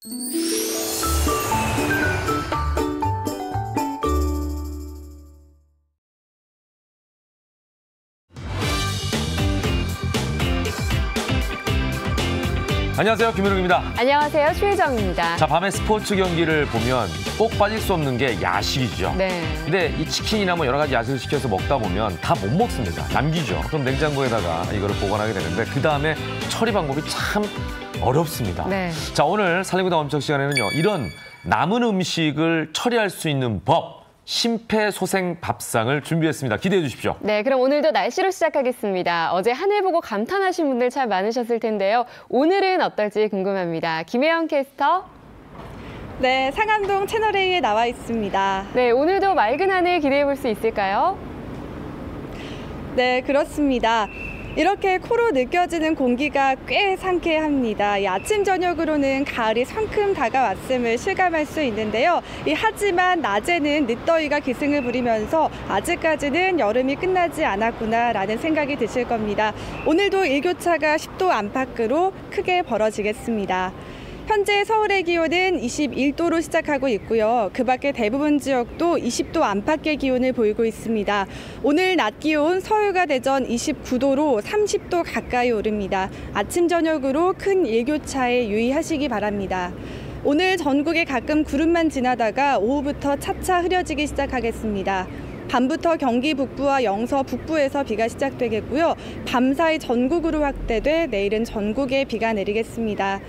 안녕하세요, 김현욱입니다. 안녕하세요, 최혜정입니다. 자, 밤에 스포츠 경기를 보면 꼭 빠질 수 없는 게 야식이죠. 네. 근데 이 치킨이나 뭐 여러 가지 야식을 시켜서 먹다 보면 다 못 먹습니다. 남기죠. 그럼 냉장고에다가 이거를 보관하게 되는데 그 다음에 처리 방법이 참 어렵습니다. 네. 자, 오늘 살림구다 엄청 시간에는요, 이런 남은 음식을 처리할 수 있는 법, 심폐소생 밥상을 준비했습니다. 기대해 주십시오. 네, 그럼 오늘도 날씨로 시작하겠습니다. 어제 하늘 보고 감탄하신 분들 참 많으셨을 텐데요. 오늘은 어떨지 궁금합니다. 김혜영 캐스터. 네, 상암동 채널A에 나와 있습니다. 네, 오늘도 맑은 하늘 기대해 볼 수 있을까요? 네, 그렇습니다. 이렇게 코로 느껴지는 공기가 꽤 상쾌합니다. 아침 저녁으로는 가을이 성큼 다가왔음을 실감할 수 있는데요. 하지만 낮에는 늦더위가 기승을 부리면서 아직까지는 여름이 끝나지 않았구나라는 생각이 드실 겁니다. 오늘도 일교차가 10도 안팎으로 크게 벌어지겠습니다. 현재 서울의 기온은 21도로 시작하고 있고요. 그 밖에 대부분 지역도 20도 안팎의 기온을 보이고 있습니다. 오늘 낮 기온 서울과 대전 29도로 30도 가까이 오릅니다. 아침 저녁으로 큰 일교차에 유의하시기 바랍니다. 오늘 전국에 가끔 구름만 지나다가 오후부터 차차 흐려지기 시작하겠습니다. 밤부터 경기 북부와 영서 북부에서 비가 시작되겠고요. 밤사이 전국으로 확대돼 내일은 전국에 비가 내리겠습니다.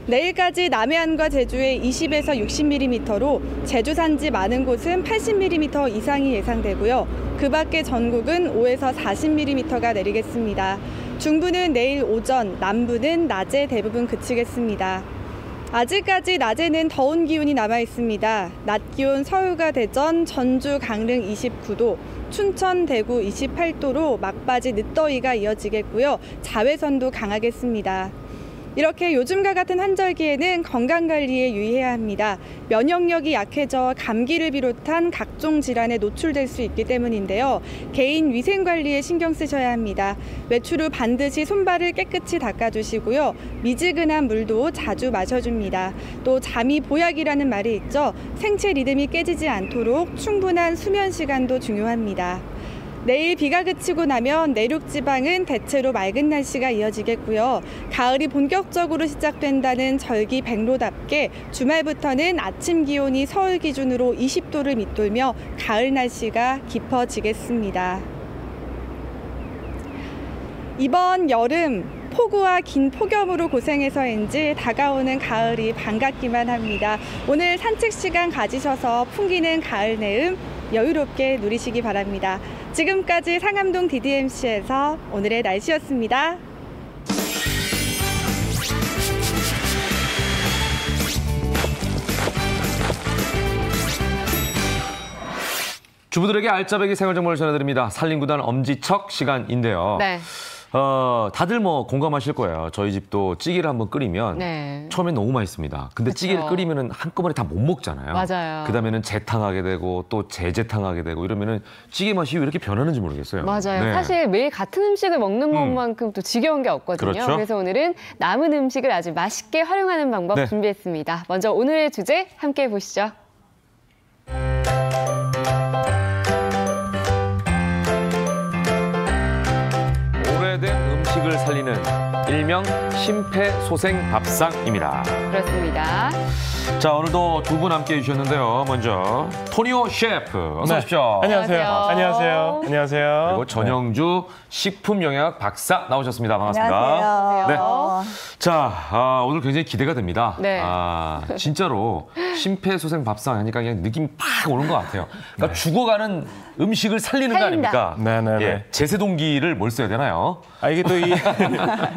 내일까지 남해안과 제주에 20에서 60mm로 제주 산지 많은 곳은 80mm 이상이 예상되고요. 그 밖에 전국은 5에서 40mm가 내리겠습니다. 중부는 내일 오전, 남부는 낮에 대부분 그치겠습니다. 아직까지 낮에는 더운 기온이 남아 있습니다. 낮 기온 서울과 대전, 전주, 강릉 29도, 춘천, 대구 28도로 막바지 늦더위가 이어지겠고요. 자외선도 강하겠습니다. 이렇게 요즘과 같은 한절기에는 건강관리에 유의해야 합니다. 면역력이 약해져 감기를 비롯한 각종 질환에 노출될 수 있기 때문인데요. 개인 위생관리에 신경 쓰셔야 합니다. 외출 후 반드시 손발을 깨끗이 닦아주시고요. 미지근한 물도 자주 마셔줍니다. 또 잠이 보약이라는 말이 있죠. 생체 리듬이 깨지지 않도록 충분한 수면 시간도 중요합니다. 내일 비가 그치고 나면 내륙 지방은 대체로 맑은 날씨가 이어지겠고요. 가을이 본격적으로 시작된다는 절기 백로답게 주말부터는 아침 기온이 서울 기준으로 20도를 밑돌며 가을 날씨가 깊어지겠습니다. 이번 여름 폭우와 긴 폭염으로 고생해서인지 다가오는 가을이 반갑기만 합니다. 오늘 산책 시간 가지셔서 풍기는 가을 내음 여유롭게 누리시기 바랍니다. 지금까지 상암동 DDMC에서 오늘의 날씨였습니다. 주부들에게 알짜배기 생활정보를 전해드립니다. 살림구단 엄지척 시간인데요. 네. 다들 뭐 공감하실 거예요. 저희 집도 찌개를 한번 끓이면 네. 처음엔 너무 맛있습니다. 근데 그쵸. 찌개를 끓이면 한꺼번에 다 못 먹잖아요. 맞아요. 그다음에는 재탕하게 되고 또 재재탕하게 되고 이러면은 찌개 맛이 왜 이렇게 변하는지 모르겠어요. 맞아요. 네. 사실 매일 같은 음식을 먹는 것만큼 또 지겨운 게 없거든요. 그렇죠. 그래서 오늘은 남은 음식을 아주 맛있게 활용하는 방법 네. 준비했습니다. 먼저 오늘의 주제 함께 보시죠. 오래된 음식을 살리는 일명 심폐소생 밥상입니다. 그렇습니다. 자, 오늘도 두 분 함께 해주셨는데요. 먼저 토니오 셰프 어서 오십시오. 안녕하세요. 안녕하세요. 안녕하세요. 그리고 전영주 식품영양학 박사 나오셨습니다. 반갑습니다. 안녕하세요. 자, 오늘 굉장히 기대가 됩니다. 네. 진짜로 심폐소생 밥상 하니까 그냥 느낌이 팍 오는 것 같아요. 그러니까 죽어가는 음식을 살리는 거 살린다. 아닙니까? 네네네. 예, 제세동기를 뭘 써야 되나요? 이게 또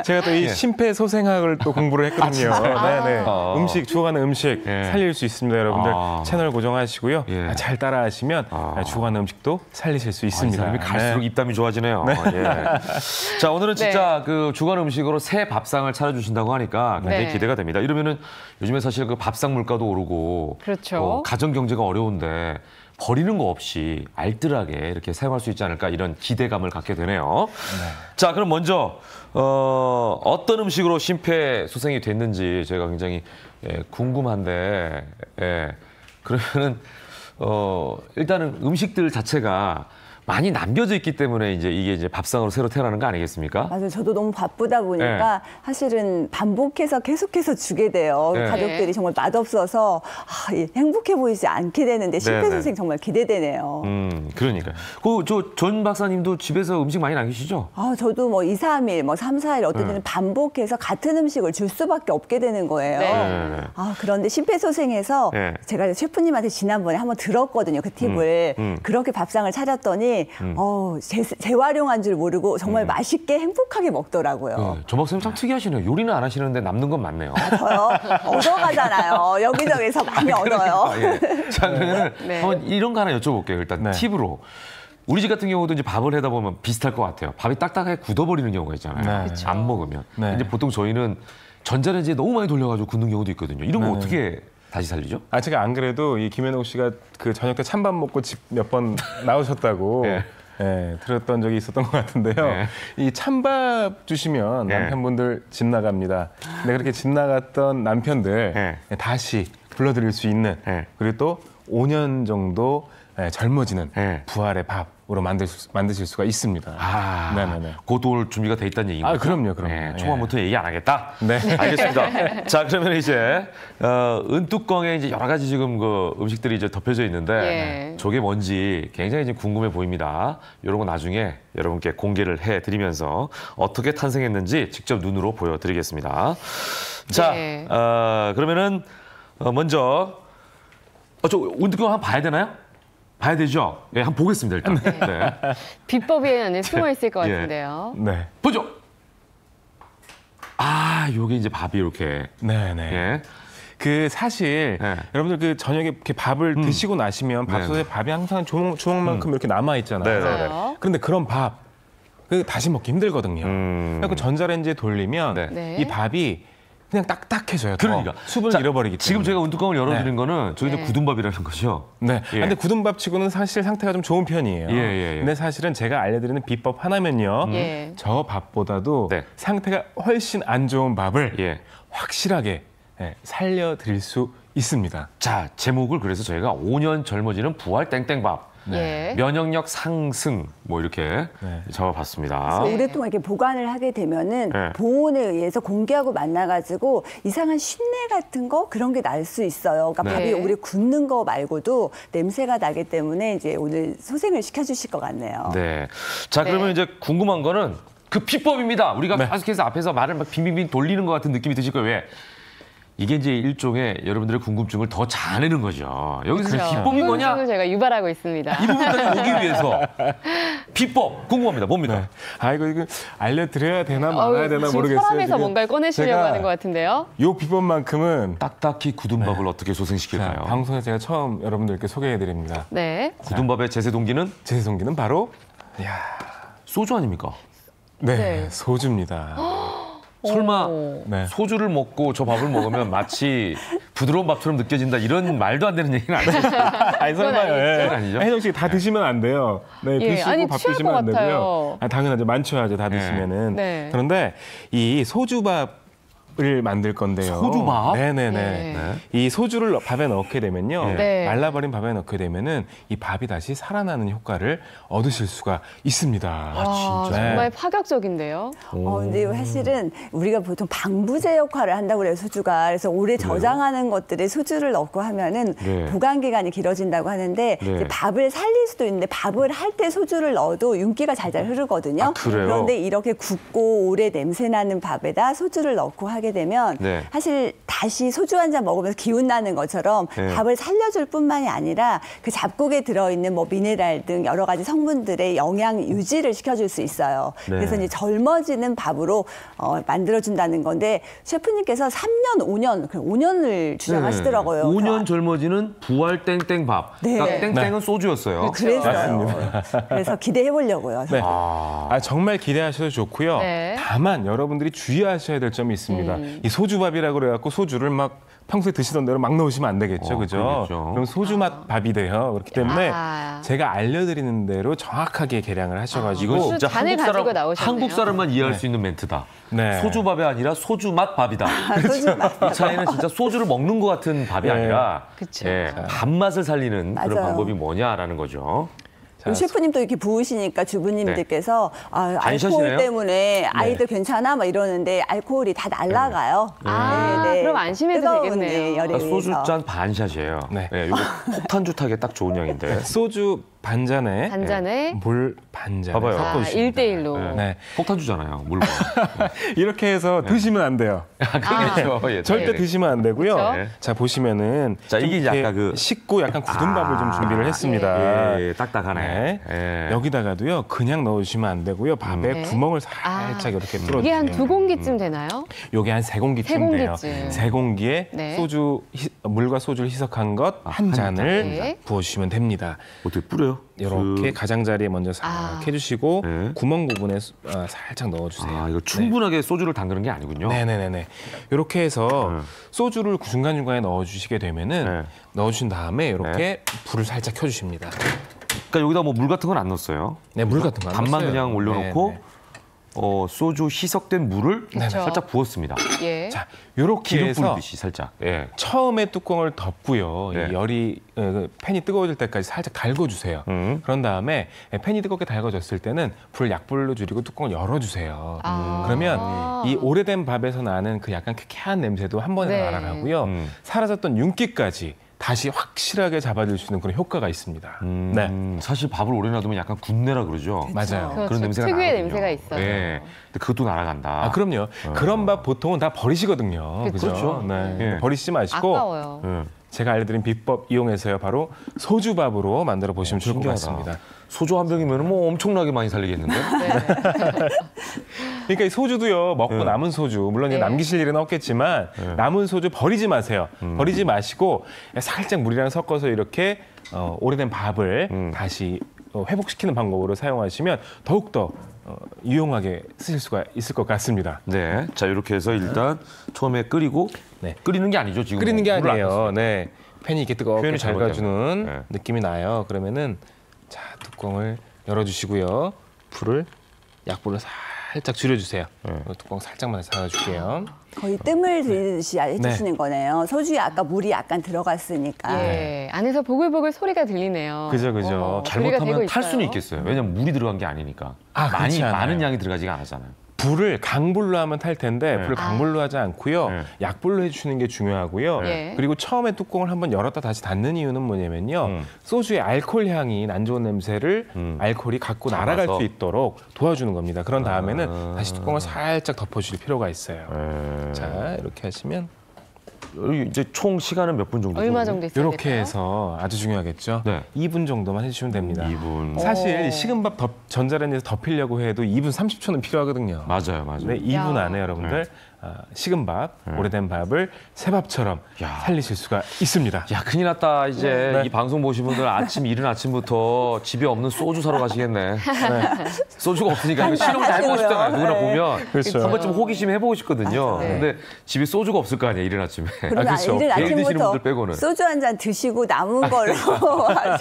제가 또 이 예. 심폐소생학을 또 공부를 했거든요. 네네. 음식, 죽어가는 음식 예. 살릴 수 있습니다, 여러분들. 채널 고정하시고요. 예. 잘 따라하시면 죽어가는 음식도 살리실 수 있습니다. 사람이 갈수록 네. 입담이 좋아지네요. 예. 자, 오늘은 진짜 그 주간 음식으로 새 밥상을 차려주신다고 하니까 굉장히 네. 기대가 됩니다. 이러면은 요즘에 사실 그 밥상 물가도 오르고 그렇죠. 가정 경제가 어려운데 버리는 거 없이 알뜰하게 이렇게 사용할 수 있지 않을까 이런 기대감을 갖게 되네요. 자, 그럼 먼저 어떤 음식으로 심폐소생이 됐는지 저희가 굉장히 궁금한데, 그러면은 일단은 음식들 자체가 많이 남겨져 있기 때문에 이게 이제 밥상으로 새로 태어나는 거 아니겠습니까? 맞아요. 저도 너무 바쁘다 보니까 사실은 반복해서 계속해서 주게 돼요. 네. 가족들이 정말 맛없어서 행복해 보이지 않게 되는데 심폐소생 정말 기대되네요. 그러니까요. 전 박사님도 집에서 음식 많이 남기시죠? 저도 뭐 2, 3일, 뭐 3, 4일 어떤 때는 반복해서 같은 음식을 줄 수밖에 없게 되는 거예요. 네. 그런데 심폐소생해서 네. 제가 셰프님한테 지난번에 한번 들었거든요. 그 팁을. 그렇게 밥상을 차렸더니 재활용한 줄 모르고 정말 맛있게 행복하게 먹더라고요. 전 박사님 참 특이하시네요. 요리는 안 하시는데 남는 건 많네요. 저요? 얻어가잖아요. 여기저기서 많이 얻어요. 예. 자, 그러면 네. 한번 이런 거 하나 여쭤볼게요. 일단 네. 팁으로. 우리 집 같은 경우도 이제 밥을 하다 보면 비슷할 것 같아요. 밥이 딱딱하게 굳어버리는 경우가 있잖아요. 네. 그쵸. 안 먹으면. 네. 이제 보통 저희는 전자레인지에 너무 많이 돌려가지고 굽는 경우도 있거든요. 이런 거 네. 어떻게 다시 살리죠? 제가 안 그래도 이 김현옥 씨가 그 저녁 때 찬밥 먹고 집 몇 번 나오셨다고 네. 들었던 적이 있었던 것 같은데요. 네. 이 찬밥 주시면 네. 남편분들 집 나갑니다. 근데 그렇게 집 나갔던 남편들 다시 불러드릴 수 있는 그리고 또 5년 정도 젊어지는 부활의 밥으로 만드실 수가 있습니다. 네네네. 그것도 오늘 준비가 돼 있다는 얘기인가요? 그럼요. 초반부터 얘기 안 하겠다? 네. 알겠습니다. 자, 그러면 이제 은뚜껑에 이제 여러 가지 지금 그 음식들이 이제 덮여져 있는데 저게 뭔지 굉장히 지금 궁금해 보입니다. 이런 거 나중에 여러분께 공개를 해드리면서 어떻게 탄생했는지 직접 눈으로 보여드리겠습니다. 자, 그러면은 먼저 저 은뚜껑 한번 봐야 되나요? 봐야 되죠? 한번 보겠습니다, 일단. 네. 비법이 안에 숨어 있을 것 같은데요. 네. 보죠. 요게 이제 밥이 이렇게. 네네. 그 사실 여러분들 그 저녁에 이렇게 밥을 드시고 나시면 밥솥에 밥이 항상 주먹만큼 이렇게 남아 있잖아요. 맞아요. 그런데 그런 밥 다시 먹기 힘들거든요. 그래서 전자레인지에 돌리면 이 밥이 그냥 딱딱해져요. 그러니까 수분을 잃어버리기 때문에. 지금 제가 은뚜껑을 열어드린 거는 저게 굳은 밥이라는 거죠. 네. 근데 굳은 밥치고는 사실 상태가 좀 좋은 편이에요. 근데 사실은 제가 알려드리는 비법 하나면요. 저 밥보다도 상태가 훨씬 안 좋은 밥을 확실하게 살려드릴 수 있습니다. 자, 제목을 그래서 저희가 5년 젊어지는 부활 땡땡밥. 면역력 상승 뭐 이렇게 잡아봤습니다. 오랫동안 이렇게 보관을 하게 되면은 보온에 의해서 공기하고 만나가지고 이상한 쉰내 같은 거 그런 게 날 수 있어요. 그러니까 밥이 오래 굳는 거 말고도 냄새가 나기 때문에 이제 오늘 소생을 시켜주실 것 같네요. 네. 자, 그러면 이제 궁금한 거는 그 비법입니다. 우리가 계속해서 앞에서 말을 막 빙빙빙 돌리는 것 같은 느낌이 드실 거예요. 왜? 이게 이제 일종의 여러분들의 궁금증을 더 자아내는 거죠. 여기서 비법이 뭐냐? 궁금증을 제가 유발하고 있습니다. 이 부분까지 오기 위해서 비법 궁금합니다. 뭡니까? 네. 이거 알려드려야 되나 말아야 되나 모르겠어요. 사람에서 뭔가를 꺼내시려고 하는 것 같은데요. 이 비법만큼은 딱딱히 굳은 밥을 어떻게 소생시킬까요? 방송에서 제가 처음 여러분들께 소개해드립니다. 굳은 밥의 제세 동기는? 제세 동기는 바로 소주 아닙니까? 네. 소주입니다. 설마 소주를 먹고 저 밥을 먹으면 마치 부드러운 밥처럼 느껴진다 이런 말도 안 되는 얘기는 아니죠? 아니 설마요. 아니죠? 혜정 씨 다 드시면 안 돼요. 드시고 아니, 밥 취할 드시면 것 안 되고요. 같아요. 당연하죠. 만취하죠. 다 드시면은. 그런데 이 소주밥을 만들 건데요. 소주밥? 네네네. 이 소주를 밥에 넣게 되면요. 말라버린 밥에 넣게 되면은 이 밥이 다시 살아나는 효과를 얻으실 수가 있습니다. 진짜? 정말 파격적인데요. 근데 사실은 우리가 보통 방부제 역할을 한다고 그래요, 소주가. 그래서 오래 저장하는 것들에 소주를 넣고 하면은 보관 기간이 길어진다고 하는데 이제 밥을 살릴 수도 있는데 밥을 할 때 소주를 넣어도 윤기가 잘잘 흐르거든요. 그런데 이렇게 굽고 오래 냄새 나는 밥에다 소주를 넣고 하게 되면 사실 다시 소주 한 잔 먹으면서 기운 나는 것처럼 밥을 살려줄 뿐만이 아니라 그 잡곡에 들어있는 뭐 미네랄 등 여러 가지 성분들의 영양 유지를 시켜줄 수 있어요. 그래서 이제 젊어지는 밥으로 만들어준다는 건데 셰프님께서 3년, 5년을 주장하시더라고요. 5년 젊어지는 부활 땡땡밥. 그러니까 땡땡은 소주였어요. 그래서요. 그래서 기대해 보려고요. 정말 기대하셔도 좋고요. 다만 여러분들이 주의하셔야 될 점이 있습니다. 이 소주밥이라고 그래갖고 소주를 막 평소에 드시던 대로 막 넣으시면 안 되겠죠, 그죠? 그럼 소주 맛 밥이 돼요. 그렇기 때문에 제가 알려드리는 대로 정확하게 계량을 하셔가지고 이건 진짜 한국 사람만 이해할 수 있는 멘트다. 네. 소주밥이 아니라 소주 맛 밥이다. 이 차이는 진짜 소주를 먹는 것 같은 밥이 아니라 밥맛을 살리는 그런 방법이 뭐냐라는 거죠. 셰프님도 이렇게 부으시니까 주부님들께서 알코올 때문에 아이들 괜찮아? 막 이러는데 알코올이 다 날아가요. 그럼 안심해도 되겠네요. 그러니까 소주 잔 반샷이에요. 이거 폭탄주 타기에 딱 좋은 양인데. 소주 반잔에 물 반잔 섞어주시면 1대1로. 네. 폭탄주잖아요. 물. 이렇게 해서 드시면 안 돼요. 그렇죠. 절대 드시면 안 되고요. 그렇죠? 자, 보시면은 이게 약간 식고 약간 굳은 밥을 좀 준비를 했습니다. 딱딱하네. 여기다가도요. 그냥 넣으시면 안 되고요. 밥에 구멍을 살짝 이렇게 뚫어주세요. 이게 한 2공기쯤 되나요? 요게 한 3공기쯤 돼요. 3공기에 소주 물과 소주를 희석한 것 한 잔을 부어주시면 됩니다. 어떻게 뿌려요? 이렇게 가장자리에 먼저 싹 해주시고 구멍 부분에 살짝 넣어주세요. 이거 충분하게 소주를 담그는 게 아니군요. 네네네. 이렇게 해서 소주를 중간중간에 넣어주시게 되면은 넣어주신 다음에 이렇게 불을 살짝 켜주십니다. 그러니까 여기다 뭐 물 같은 건 안 넣었어요. 네, 물 같은 거 안 넣었어요. 밥만 그냥 올려놓고 소주 희석된 물을 살짝 부었습니다. 자, 이렇게 해서 뿌리듯이 살짝. 처음에 뚜껑을 덮고요. 이 열이 팬이 뜨거워질 때까지 살짝 달궈주세요. 그런 다음에 팬이 뜨겁게 달궈졌을 때는 불을 약불로 줄이고 뚜껑을 열어주세요. 그러면 이 오래된 밥에서 나는 그 약간 쾌쾌한 냄새도 한 번에 날아가고요. 사라졌던 윤기까지 다시 확실하게 잡아줄 수 있는 그런 효과가 있습니다. 사실 밥을 오래 놔두면 약간 군내라 그러죠. 맞아요. 그렇죠. 그런 냄새가 특유의 나거든요. 냄새가 있어요. 근데 그것도 날아간다. 그럼요. 그런 밥 보통은 다 버리시거든요. 그렇죠. 버리시지 마시고 아까워요. 제가 알려드린 비법 이용해서요. 바로 소주밥으로 만들어 보시면 좋을 것 같습니다. 소주 한 병이면 뭐 엄청나게 많이 살리겠는데? 그러니까 이 소주도요. 먹고 남은 소주, 물론 이제 남기실 일은 없겠지만 남은 소주 버리지 마세요. 버리지 마시고 살짝 물이랑 섞어서 이렇게 오래된 밥을 다시 회복시키는 방법으로 사용하시면 더욱더 유용하게 쓰실 수가 있을 것 같습니다. 네, 자 이렇게 해서 일단 처음에 끓이고 끓이는 게 아니죠 지금? 끓이는 게 아니에요. 네, 팬이 이렇게 뜨겁게 달궈주는 느낌이 나요. 그러면은 자 뚜껑을 열어주시고요. 불을 약불을 살짝 줄여주세요. 뚜껑 살짝만 닫아줄게요. 거의 뜸을 들이듯이 해주시는 거네요. 소주에 아까 물이 약간 들어갔으니까. 안에서 보글보글 소리가 들리네요. 그죠. 잘못하면 탈 수는 있겠어요. 왜냐면 물이 들어간 게 아니니까. 많은 양이 들어가지가 않았잖아요. 불을 강불로 하면 탈 텐데 불을 강불로 하지 않고요. 약불로 해주시는 게 중요하고요. 그리고 처음에 뚜껑을 한번 열었다 다시 닫는 이유는 뭐냐면요. 소주의 알코올 향이 안 좋은 냄새를 알코올이 갖고 날아갈 수 있도록 도와주는 겁니다. 그런 다음에는 다시 뚜껑을 살짝 덮어줄 필요가 있어요. 자, 이렇게 하시면 이제 총 시간은 몇 분 정도? 얼마 정도 있어야 될까요? 이렇게 해서 아주 중요하겠죠. 2분 정도만 해주시면 됩니다. 2분. 사실 식은 밥 전자레인지에서 덮이려고 해도 2분 30초는 필요하거든요. 맞아요. 네, 2분 안에 여러분들 식은 밥, 오래된 밥을 새 밥처럼 살리실 수가 있습니다. 야, 큰일 났다. 이제 이 방송 보신 분들 이른 아침부터 집에 없는 소주 사러 가시겠네. 소주가 없으니까 실험 다 해보고 싶잖아요. 누구나 보면. 그렇죠. 한 번쯤 호기심 해보고 싶거든요. 근데 집에 소주가 없을 거 아니에요, 이른 아침에. 그러면 그렇죠. 이른 내일 드시는 분들 아침부터 빼고는. 소주 한 잔 드시고 남은 걸로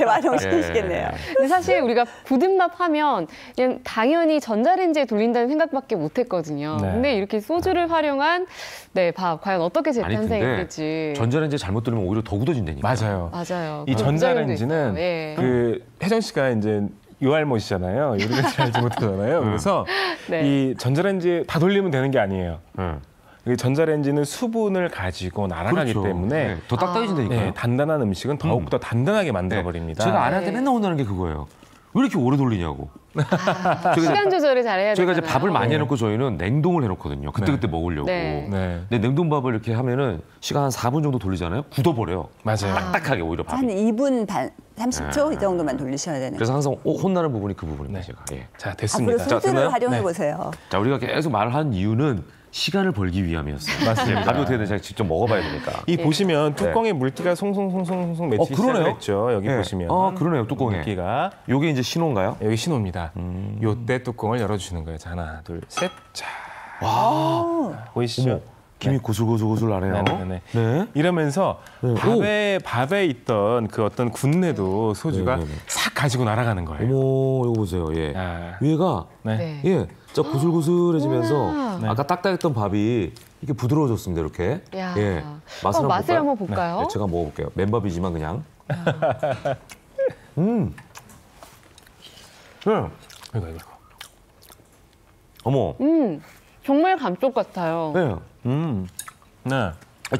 활용시키시겠네요. 근데 사실 우리가 굳은 밥 하면 그냥 당연히 전자레인지에 돌린다는 생각밖에 못했거든요. 근데 이렇게 소주를 활용한 밥 과연 어떻게 재탄생이 될지. 전자레인지에 잘못 돌리면 오히려 더 굳어진다니까. 맞아요. 이 전자레인지는 그 혜정 씨가 이제 요알못이잖아요. 요리를 잘 알지 못하잖아요. 그래서 이 전자레인지에 다 돌리면 되는 게 아니에요. 전자레인지는 수분을 가지고 날아가기 때문에 더 딱딱해진다니까요. 단단한 음식은 더욱더 단단하게 만들어버립니다. 제가 아내한테 맨날 혼나는 게 그거예요. 왜 이렇게 오래 돌리냐고. 시간 조절을 잘해야 돼요. 저희가 이제 밥을 많이 해놓고 저희는 냉동을 해놓거든요. 그때 먹으려고. 근데 냉동밥을 이렇게 하면은 시간 한 4분 정도 돌리잖아요. 굳어버려요. 맞아요. 딱딱하게 오히려 밥이. 한 2분 반, 30초 이 정도만 돌리셔야 되는. 그래서 항상 혼나는 부분이 그 부분입니다. 제가. 자, 됐습니다. 앞으로 소주를 활용해 보세요. 자, 우리가 계속 말한 이유는 시간을 벌기 위함이었어요. 맞습니다. 밥이 어떻게 되는지 직접 먹어봐야 되니까. 이 보시면 뚜껑에 물기가 송송송송송 맺히기 시작했죠. 여기 보시면. 그러네요. 뚜껑에. 물기가. 요게 이제 신호인가요? 여기 신호입니다. 요때 뚜껑을 열어주시는 거예요. 자, 하나, 둘, 셋. 자. 와. 보이시죠? 김이 고슬고슬고슬 나네요. 네. 이러면서 밥에 있던 그 어떤 군내도 소주가 싹 가지고 날아가는 거예요. 어머, 이거 보세요. 예. 위에가 예, 저 고슬고슬해지면서 아까 딱딱했던 밥이 이게 부드러워졌습니다. 이렇게. 예. 맛을 한번 볼까요? 네, 제가 먹어볼게요. 맨밥이지만 그냥. 이거. 어머. 정말 감쪽 같아요. 네.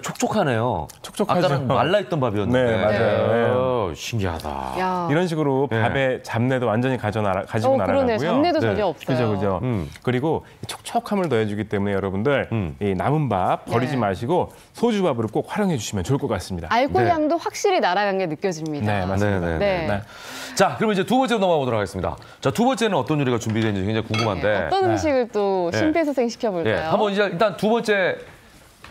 촉촉하네요. 촉촉하죠. 아까는 말라있던 밥이었는데. 네, 맞아요. 신기하다. 이런 식으로 밥의 잡내도 완전히 가지고 날아가고요. 그러네. 잡내도 전혀 없어요. 그죠. 그리고 촉촉함을 더해주기 때문에 여러분들 이 남은 밥 버리지 마시고 소주밥으로 꼭 활용해 주시면 좋을 것 같습니다. 알코올 향도 확실히 날아간 게 느껴집니다. 네, 맞습니다. 네. 자, 그럼 이제 두 번째로 넘어가 보도록 하겠습니다. 자, 두 번째는 어떤 요리가 준비되는지 굉장히 궁금한데. 어떤 음식을 또 심폐소생 시켜볼까요? 한번 이제 일단 두 번째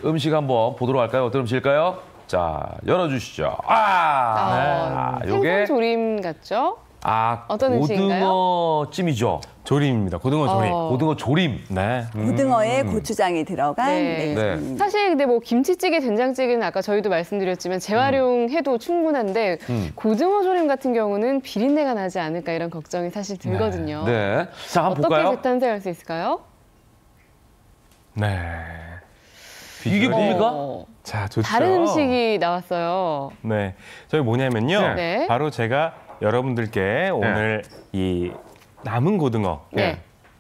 음식 한번 보도록 할까요? 어떤 음식일까요? 자, 열어주시죠. 생선 조림 같죠? 어떤 음식인가요? 고등어 찜이죠. 조림입니다. 고등어 조림. 고등어 조림. 네. 고등어에 고추장이 들어간. 사실 근데 뭐 김치찌개, 된장찌개는 아까 저희도 말씀드렸지만 재활용해도 충분한데 고등어 조림 같은 경우는 비린내가 나지 않을까 이런 걱정이 사실 들거든요. 네. 자, 한번 어떻게 볼까요? 재탄생할 수 있을까요? 네. 이게 뭡니까? 자, 좋죠. 다른 음식이 나왔어요. 네. 저희 뭐냐면요. 바로 제가 여러분들께 오늘 이 남은 고등어.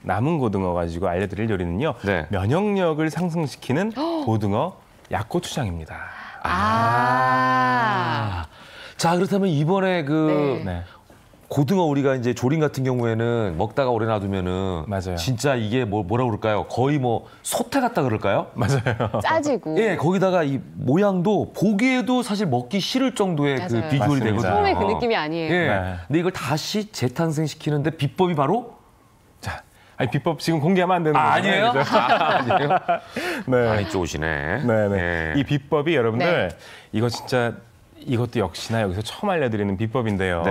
남은 고등어 가지고 알려드릴 요리는요. 면역력을 상승시키는 고등어 약고추장입니다. 자, 그렇다면 이번에 고등어 우리가 이제 조림 같은 경우에는 먹다가 오래 놔두면은 진짜 이게 뭐라 그럴까요? 거의 뭐 소태 같다 그럴까요? 맞아요. 짜지고. 예, 거기다가 이 모양도 보기에도 사실 먹기 싫을 정도의 그 비주얼이 되거든요. 처음에 그 느낌이 아니에요. 근데 이걸 다시 재탄생시키는데 비법이 바로 비법 지금 공개하면 안 되는 거죠? 아니에요? 아니에요? 많이 좋으시네. 이 비법이 여러분들 이거 진짜 이것도 역시나 여기서 처음 알려드리는 비법인데요.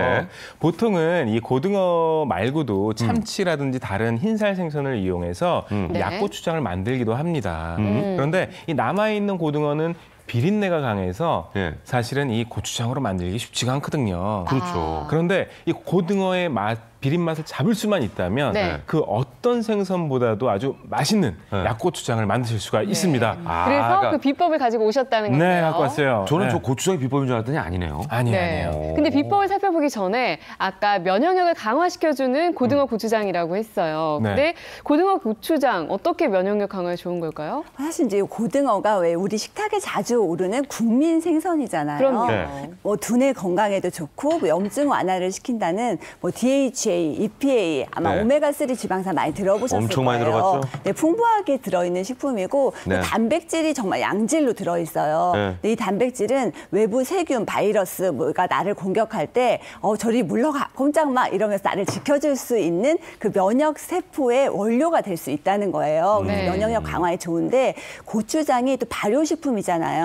보통은 이 고등어 말고도 참치라든지 다른 흰살 생선을 이용해서 약고추장을 만들기도 합니다. 그런데 이 남아있는 고등어는 비린내가 강해서 사실은 이 고추장으로 만들기 쉽지가 않거든요. 그렇죠. 그런데 이 고등어의 비린 맛을 잡을 수만 있다면 그 어떤 생선보다도 아주 맛있는 약고추장을 만드실 수가 있습니다. 그래서 그 비법을 가지고 오셨다는 건데요. 네, 갖고 왔어요. 저는 저 고추장이 비법인 줄 알았더니 아니네요. 아니에요. 근데 비법을 살펴보기 전에 아까 면역력을 강화시켜주는 고등어 고추장이라고 했어요. 근데 고등어 고추장 어떻게 면역력 강화에 좋은 걸까요? 사실 이제 고등어가 왜 우리 식탁에 자주 오르는 국민 생선이잖아요. 그럼요. 뭐 두뇌 건강에도 좋고 뭐 염증 완화를 시킨다는 뭐 DHA, EPA 아마 오메가3 지방산 많이 들어보셨을 엄청 거예요. 많이 들어봤죠. 풍부하게 들어있는 식품이고 단백질이 정말 양질로 들어있어요. 근데 이 단백질은 외부 세균, 바이러스가 나를 공격할 때 저리 물러가, 꼼짝마 이러면서 나를 지켜줄 수 있는 그 면역 세포의 원료가 될 수 있다는 거예요. 그래서 면역력 강화에 좋은데 고추장이 또 발효식품이잖아요.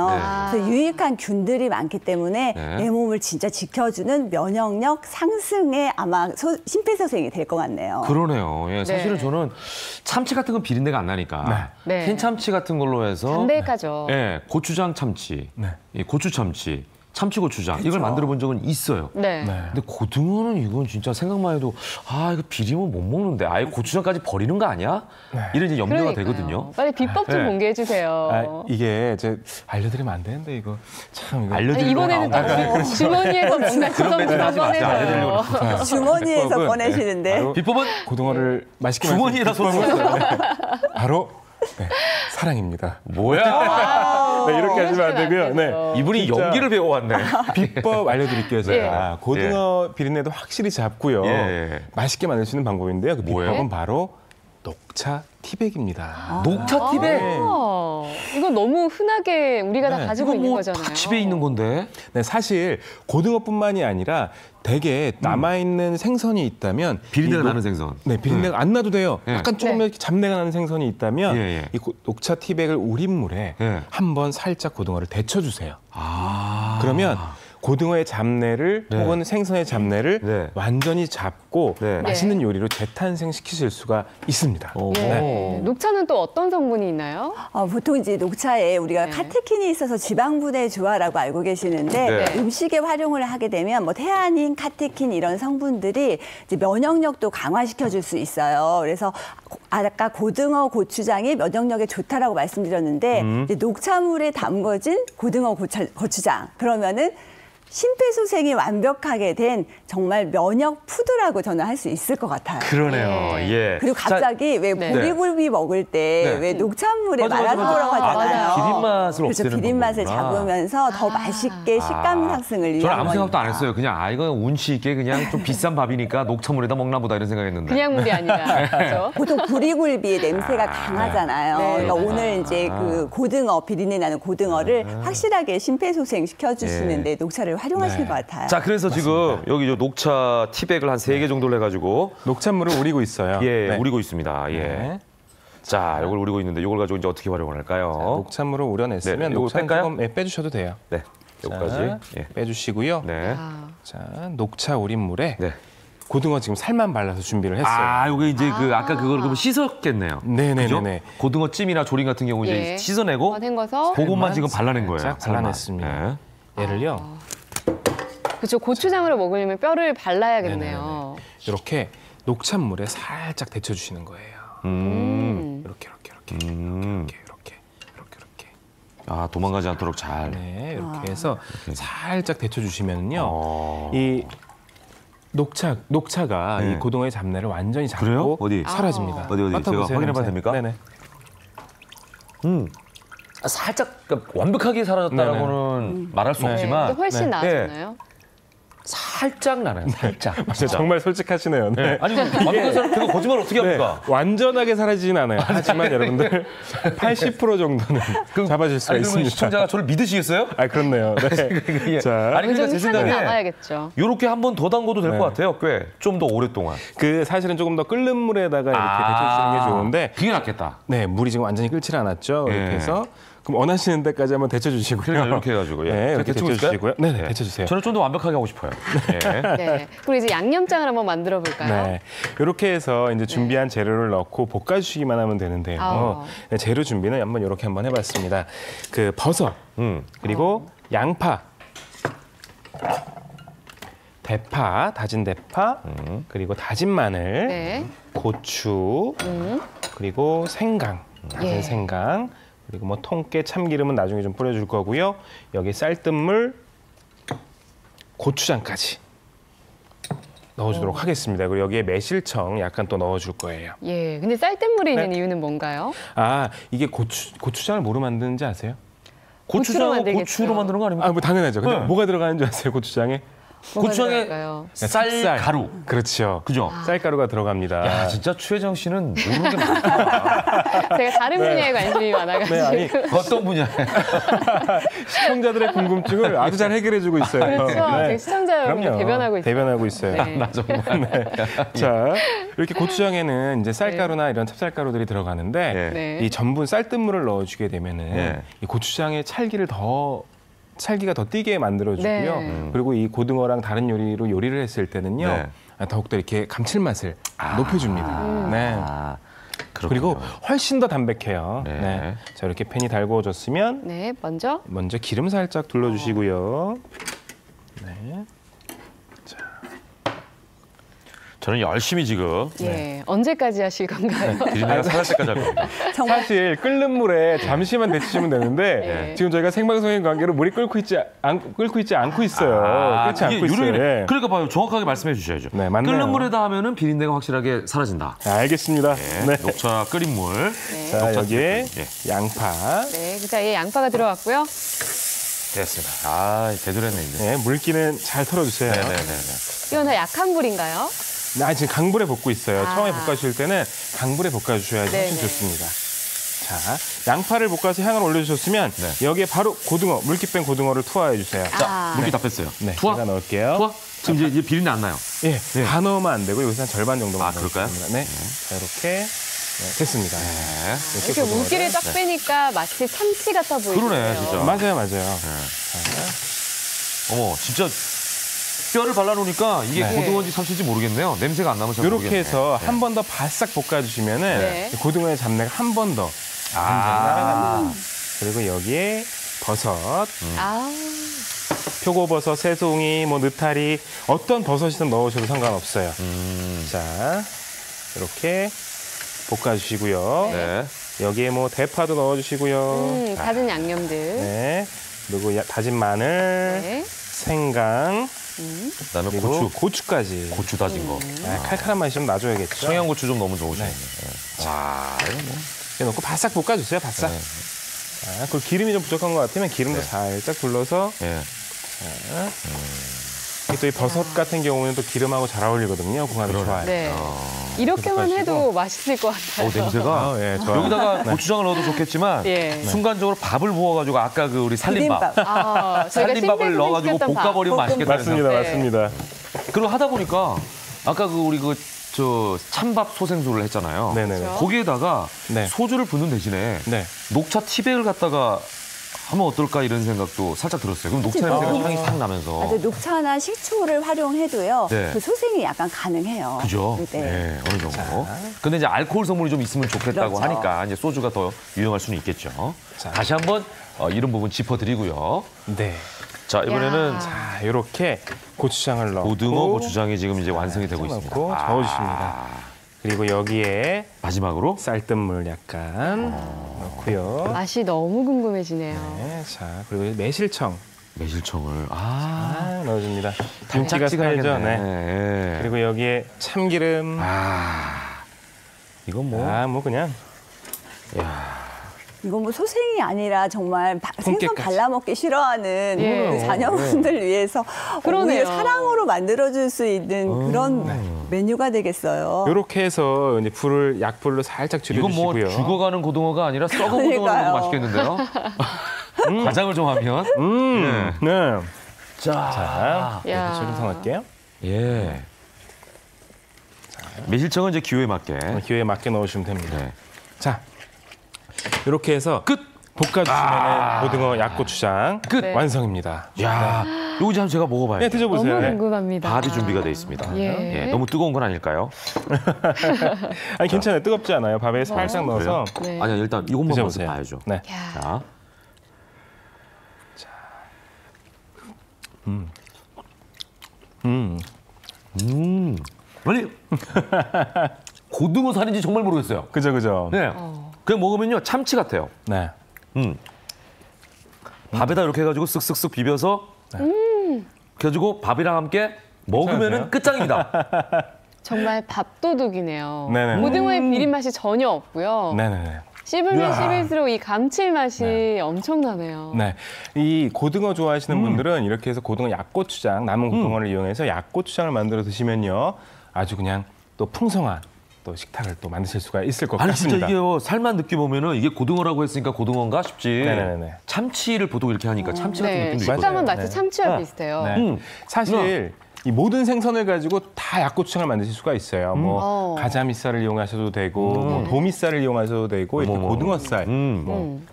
그래서 유익한 균들이 많기 때문에 내 몸을 진짜 지켜주는 면역력 상승에 아마 심폐소생이 될 것 같네요. 그러네요. 사실은 저는 참치 같은 건 비린내가 안 나니까 캔참치 같은 걸로 해서 담백하죠. 고추장 참치, 고추 참치, 참치 고추장 이걸 만들어 본 적은 있어요. 근데 고등어는 이건 진짜 생각만 해도 이거 비리면 못 먹는데 아예 고추장까지 버리는 거 아니야? 이런 이제 염려가 되거든요. 빨리 비법 좀 공개해 주세요. 이게 알려드리면 안 되는데 이거 참 이거 이번에는 주머니에서 뭔가 주섬주섬 꺼내서 주머니에서 꺼내시는데 비법은 고등어를 맛있게 주머니에다 쏟아서 바로 사랑입니다. 뭐야? 이렇게 하시면 안 되고요. 이분이 연기를 배워왔네. 비법 알려드릴게요, 제가. 고등어 비린내도 확실히 잡고요. 맛있게 만들 수 있는 방법인데요. 그 비법은 바로 녹차 티백입니다. 녹차 티백? 이건 너무 흔하게 우리가 다 가지고 있는 거잖아요. 다 집에 있는 건데. 사실 고등어뿐만이 아니라 대개 남아있는 생선이 있다면 비린내가 나는 생선. 비린내가 안 나도 돼요. 약간 조금 이렇게 잡내가 나는 생선이 있다면 이 녹차 티백을 우린 물에 한번 살짝 고등어를 데쳐주세요. 그러면 고등어의 잡내를 혹은 생선의 잡내를 완전히 잡고 먹고 맛있는 요리로 재탄생시키실 수가 있습니다. 네. 녹차는 또 어떤 성분이 있나요? 보통 이제 녹차에 우리가 카테킨이 있어서 지방분해 조화라고 알고 계시는데 음식에 활용을 하게 되면 뭐 태아닌, 카테킨 이런 성분들이 이제 면역력도 강화시켜줄 수 있어요. 그래서 아까 고등어, 고추장이 면역력에 좋다라고 말씀드렸는데 이제 녹차물에 담궈진 고등어, 고추장 그러면은 심폐소생이 완벽하게 된 정말 면역 푸드라고 저는 할 수 있을 것 같아요. 그러네요. 예. 그리고 갑자기 왜 보리굴비 먹을 때 왜 녹차물에 말아먹으라고 하잖아요. 비린맛을 없애는 그렇죠. 비린맛을 잡으면서 더 맛있게 식감 상승을 위한 저는 아무 생각도 안 했어요. 그냥 이거 운치 있게 그냥 좀 비싼 밥이니까 녹차물에다 먹나 보다 이런 생각했는데. 그냥 물이 아니라. 그렇죠? 보통 보리굴비의 냄새가 강하잖아요. 그러니까 오늘 이제 그 고등어, 비린내 나는 고등어를 확실하게 심폐소생 시켜주시는데 녹차를 활용하시는 것 같아요. 자, 그래서 지금 여기 녹차 티백을 한 3개 정도를 해가지고 녹차물을 우리고 있어요. 예, 우리고 있습니다. 예. 자, 이걸 우리고 있는데 이걸 가지고 이제 어떻게 활용을 할까요? 자, 녹차물을 우려냈으면 녹차는 조금 빼주셔도 돼요. 네, 여기까지 빼주시고요. 네. 자, 녹차 우린 물에 고등어 지금 살만 발라서 준비를 했어요. 이게 이제 그 아까 그걸 그럼 씻었겠네요. 네네네. 고등어 찜이나 조림 같은 경우 이제 씻어내고 그것만 지금 발라낸 거예요. 발라냈습니다. 얘를요. 그렇죠. 고추장으로 먹으려면 뼈를 발라야겠네요. 이렇게 녹찬물에 살짝 데쳐주시는 거예요. 이렇게. 도망가지 않도록 잘. 네, 이렇게 해서 살짝 데쳐주시면요. 이 녹차가 이 고등어의 잡내를 완전히 잡고 사라집니다. 어디 제가 확인해봐도 됩니까? 네네. 살짝 그러니까 완벽하게 사라졌다라고는 말할 수 없지만 훨씬 나아졌나요? 살짝 나나요, 살짝. 정말 솔직하시네요. 네. 아니, 완벽한 사람 제가 거짓말 어떻게 합니까? 완전하게 사라지진 않아요. 하지만 여러분들 80% 정도는 잡아줄 수가 있습니다. 시청자가 저를 믿으시겠어요? 그렇네요. 네. 자, 아니, 그러니까 제 생각에 이렇게 한 번 더 담궈도 될 것 같아요. 꽤 좀 더 오랫동안. 사실은 조금 더 끓는 물에다가 이렇게 데쳐주시는 게 좋은데 그게 낫겠다. 네, 물이 지금 완전히 끓지 않았죠. 이렇게 해서 그럼 원하시는 데까지 한번 데쳐주시고요. 이렇게 해가지고 이렇게 데쳐주시고요. 네, 데쳐주세요. 저는 좀 더 완벽하게 하고 싶어요. 네. 그리고 이제 양념장을 한번 만들어 볼까요? 네, 이렇게 해서 이제 준비한 재료를 넣고 볶아주시기만 하면 되는데요. 재료 준비는 이렇게 한번 해봤습니다. 그 버섯, 그리고 양파, 대파, 다진 대파, 그리고 다진 마늘, 고추, 그리고 생강, 다진 생강. 그리고 뭐 통깨, 참기름은 나중에 좀 뿌려줄 거고요. 여기 쌀뜨물, 고추장까지 넣어주도록 하겠습니다. 그리고 여기에 매실청 약간 또 넣어줄 거예요. 예, 근데 쌀뜨물이 있는 이유는 뭔가요? 이게 고추장을 뭐로 만드는지 아세요? 고추장은 고추로 만드는 거 아닙니까? 뭐 당연하죠. 근데 뭐가 들어가는 줄 아세요, 고추장에? 고추장에 쌀가루. 그렇죠. 그죠? 쌀가루가 들어갑니다. 야, 진짜 최혜정 씨는 모르는 게 많다. 제가 다른 분야에 관심이 많아가지고. 어떤 분야에? 시청자들의 궁금증을 아주 잘 해결해주고 있어요. 그렇죠. 시청자 여러분을 대변하고 있어요. 나 정말. 자, 이렇게 고추장에는 이제 쌀가루나 이런 찹쌀가루들이 들어가는데 이 전분 쌀뜨물을 넣어주게 되면은 이 고추장의 찰기가 더 띄게 만들어주고요. 그리고 이 고등어랑 다른 요리로 요리를 했을 때는요. 더욱더 이렇게 감칠맛을 높여줍니다. 그리고 훨씬 더 담백해요. 자, 이렇게 팬이 달구어졌으면 먼저 기름 살짝 둘러주시고요. 저는 열심히 지금. 언제까지 하실 건가요? 비린내가 사라질 때까지 할 겁니다. 사실 끓는 물에 잠시만 데치시면 되는데 지금 저희가 생방송인 관계로 물이 끓고 있지 않고 있어요. 끓지 않고 있어요. 그러니까 봐요. 정확하게 말씀해 주셔야죠. 끓는 물에다 하면은 비린내가 확실하게 사라진다. 알겠습니다. 녹차 끓인 물. 자, 여기에 양파. 자, 이 양파가 들어갔고요. 됐습니다. 제대로했네 이제. 물기는 잘 털어주세요. 이건 다 약한 불인가요? 지금 강불에 볶고 있어요. 처음에 볶아주실 때는 강불에 볶아주셔야지 훨씬 좋습니다. 자, 양파를 볶아서 향을 올려주셨으면 여기에 바로 물기 뺀 고등어를 투하해주세요. 자, 물기 다 뺐어요. 투하? 제가 넣을게요. 투하? 지금 이제 비린내 안 나요? 다 넣으면 안 되고 여기서 한 절반 정도만 그럴까요? 자, 이렇게 됐습니다. 이렇게 물기를 딱 빼니까 마치 참치 같아 보이네요. 그러네, 진짜. 맞아요. 어머, 진짜 뼈를 발라놓으니까 이게 고등어인지 참치인지 모르겠네요. 냄새가 안 나면 잘 모르겠네요. 이렇게 해서 한 번 더 바싹 볶아주시면은 고등어의 잡내가 한 번 더 날아갑니다. 그리고 여기에 버섯, 표고버섯, 새송이, 뭐 느타리 어떤 버섯이든 넣으셔도 상관없어요. 자, 이렇게 볶아주시고요. 네. 여기에 뭐 대파도 넣어주시고요. 다진 양념들. 네. 그리고 다진 마늘, 생강, 나는 그리고 고추까지. 고추 다진 거. 칼칼한 맛이 좀 나줘야겠죠. 청양고추 좀 넣으면 좋으시네. 자, 이거 뭐. 이렇게 넣고 바싹 볶아주세요, 바싹. 자, 그리고 기름이 좀 부족한 것 같으면 기름도 살짝 둘러서. 또 이 버섯 같은 경우는 또 기름하고 잘 어울리거든요. 궁합이 좋아요. 네. 이렇게만 해도 맛있을 것 같아요. 냄새가. 여기다가 고추장을 넣어도 좋겠지만 순간적으로 밥을 부어가지고 아까 그 우리 살림밥. 살림밥을 넣어가지고 볶아버리면 맛있겠다. 맞습니다, 맞습니다. 그리고 하다 보니까 아까 그 우리 저 찬밥 소생술을 했잖아요. 네네. 거기에다가 소주를 붓는 대신에 녹차 티백을 갖다가 하면 어떨까 이런 생각도 살짝 들었어요. 그럼 녹차 냄새가 향이 싹 나면서. 맞아요. 녹차나 식초를 활용해도요. 그 소생이 약간 가능해요. 그죠? 네, 어느 정도. 근데 이제 알코올 성분이 좀 있으면 좋겠다고 하니까 이제 소주가 더 유용할 수는 있겠죠. 다시 한번 이런 부분 짚어드리고요. 네. 자, 이번에는 자, 이렇게 고추장을 넣고 고등어 고추장이 지금 이제 완성이 되고 있습니다. 저어주십니다. 그리고 여기에 마지막으로 쌀뜨물 약간 넣고요. 맛이 너무 궁금해지네요. 네, 자, 그리고 매실청을 넣어줍니다. 김치가 살죠. 네. 그리고 여기에 참기름. 이건 뭐 그냥. 이건 뭐 소생이 아니라 정말 생선 발라먹기 싫어하는 그 자녀분들 위해서 오히려 사랑으로 만들어줄 수 있는 그런 메뉴가 되겠어요. 이렇게 해서 이제 약불로 살짝 줄여주시고요. 이건 뭐 죽어가는 고등어가 아니라 썩은 고등어는 맛있겠는데요? 가장을 좀 하면. 네. 자, 이렇게 조림성할게요. 매실청은 이제 기호에 맞게. 기호에 맞게 넣으시면 됩니다. 자. 이렇게 해서 끝! 볶아주시면 고등어 약고추장 끝! 완성입니다. 야, 이거 좀 제가 먹어봐요. 네, 드셔보세요. 너무 궁금합니다. 밥이 준비가 돼 있습니다. 너무 뜨거운 건 아닐까요? 아니, 괜찮아요. 뜨겁지 않아요. 밥에 살짝 넣어서. 아니야, 일단 이것만 먼저 봐야죠. 네. 자. 아니, 고등어 살인지 정말 모르겠어요. 그죠. 네. 그냥 먹으면요 참치 같아요. 네. 밥에다 이렇게 해가지고 쓱쓱쓱 비벼서 그래가지고 밥이랑 함께 먹으면은 끝장입니다. 정말 밥도둑이네요. 네네네. 고등어의 비린 맛이 전혀 없고요. 네네네. 씹으면 씹을수록 이 감칠맛이 엄청나네요. 네, 이 고등어 좋아하시는 분들은 이렇게 해서 고등어 약고추장, 남은 고등어를 이용해서 약고추장을 만들어 드시면요 아주 그냥 또 풍성한 또 식탁을 또 만드실 수가 있을 것 같습니다. 진짜 이게 살만 느껴 보면은 이게 고등어라고 했으니까 고등어인가 싶지. 네네네. 참치를 보통 이렇게 하니까 참치 같은 느낌도 있거든요. 식감은 마치 참치와 비슷해요. 사실 이 모든 생선을 가지고 다 약고추장을 만드실 수가 있어요. 뭐 가자미살을 이용하셔도 되고, 뭐 도미살을 이용하셔도 되고, 이렇게 고등어살,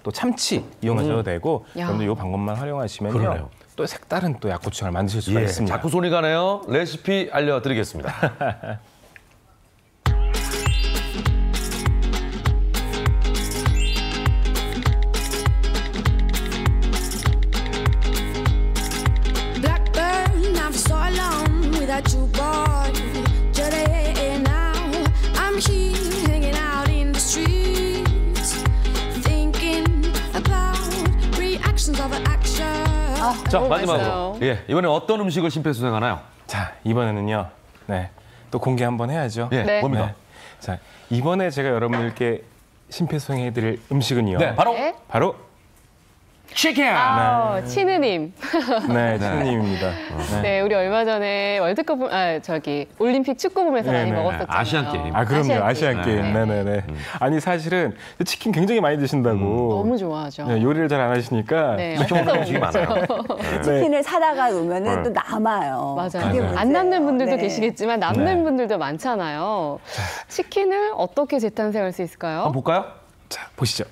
또 참치 이용하셔도 되고, 여러분들 이 방법만 활용하시면요. 또 색다른 또 약고추장을 만드실 수가 있습니다. 자꾸 손이 가네요. 레시피 알려드리겠습니다. 자, 마지막으로. 이번에 어떤 음식을 심폐소생하나요? 자, 이번에는요. 또 공개 한번 해야죠. 뭡니까? 자, 이번에 제가 여러분들께 심폐소생해드릴 음식은요. 바로 치킨! 치느님. 네, 치느님입니다. 네, 우리 얼마 전에 월드컵, 올림픽 축구bom에서 많이 먹었었잖아요. 아시안게임. 그럼요. 아시안게임. 네네네. 아니, 사실은 치킨 굉장히 많이 드신다고. 너무 좋아하죠. 요리를 잘 안 하시니까. 치킨 먹는 음식이 많아요. 치킨을 사다가 놓으면 또 남아요. 맞아요. 안 남는 분들도 계시겠지만 남는 분들도 많잖아요. 치킨을 어떻게 재탄생할 수 있을까요? 한번 볼까요? 자, 보시죠.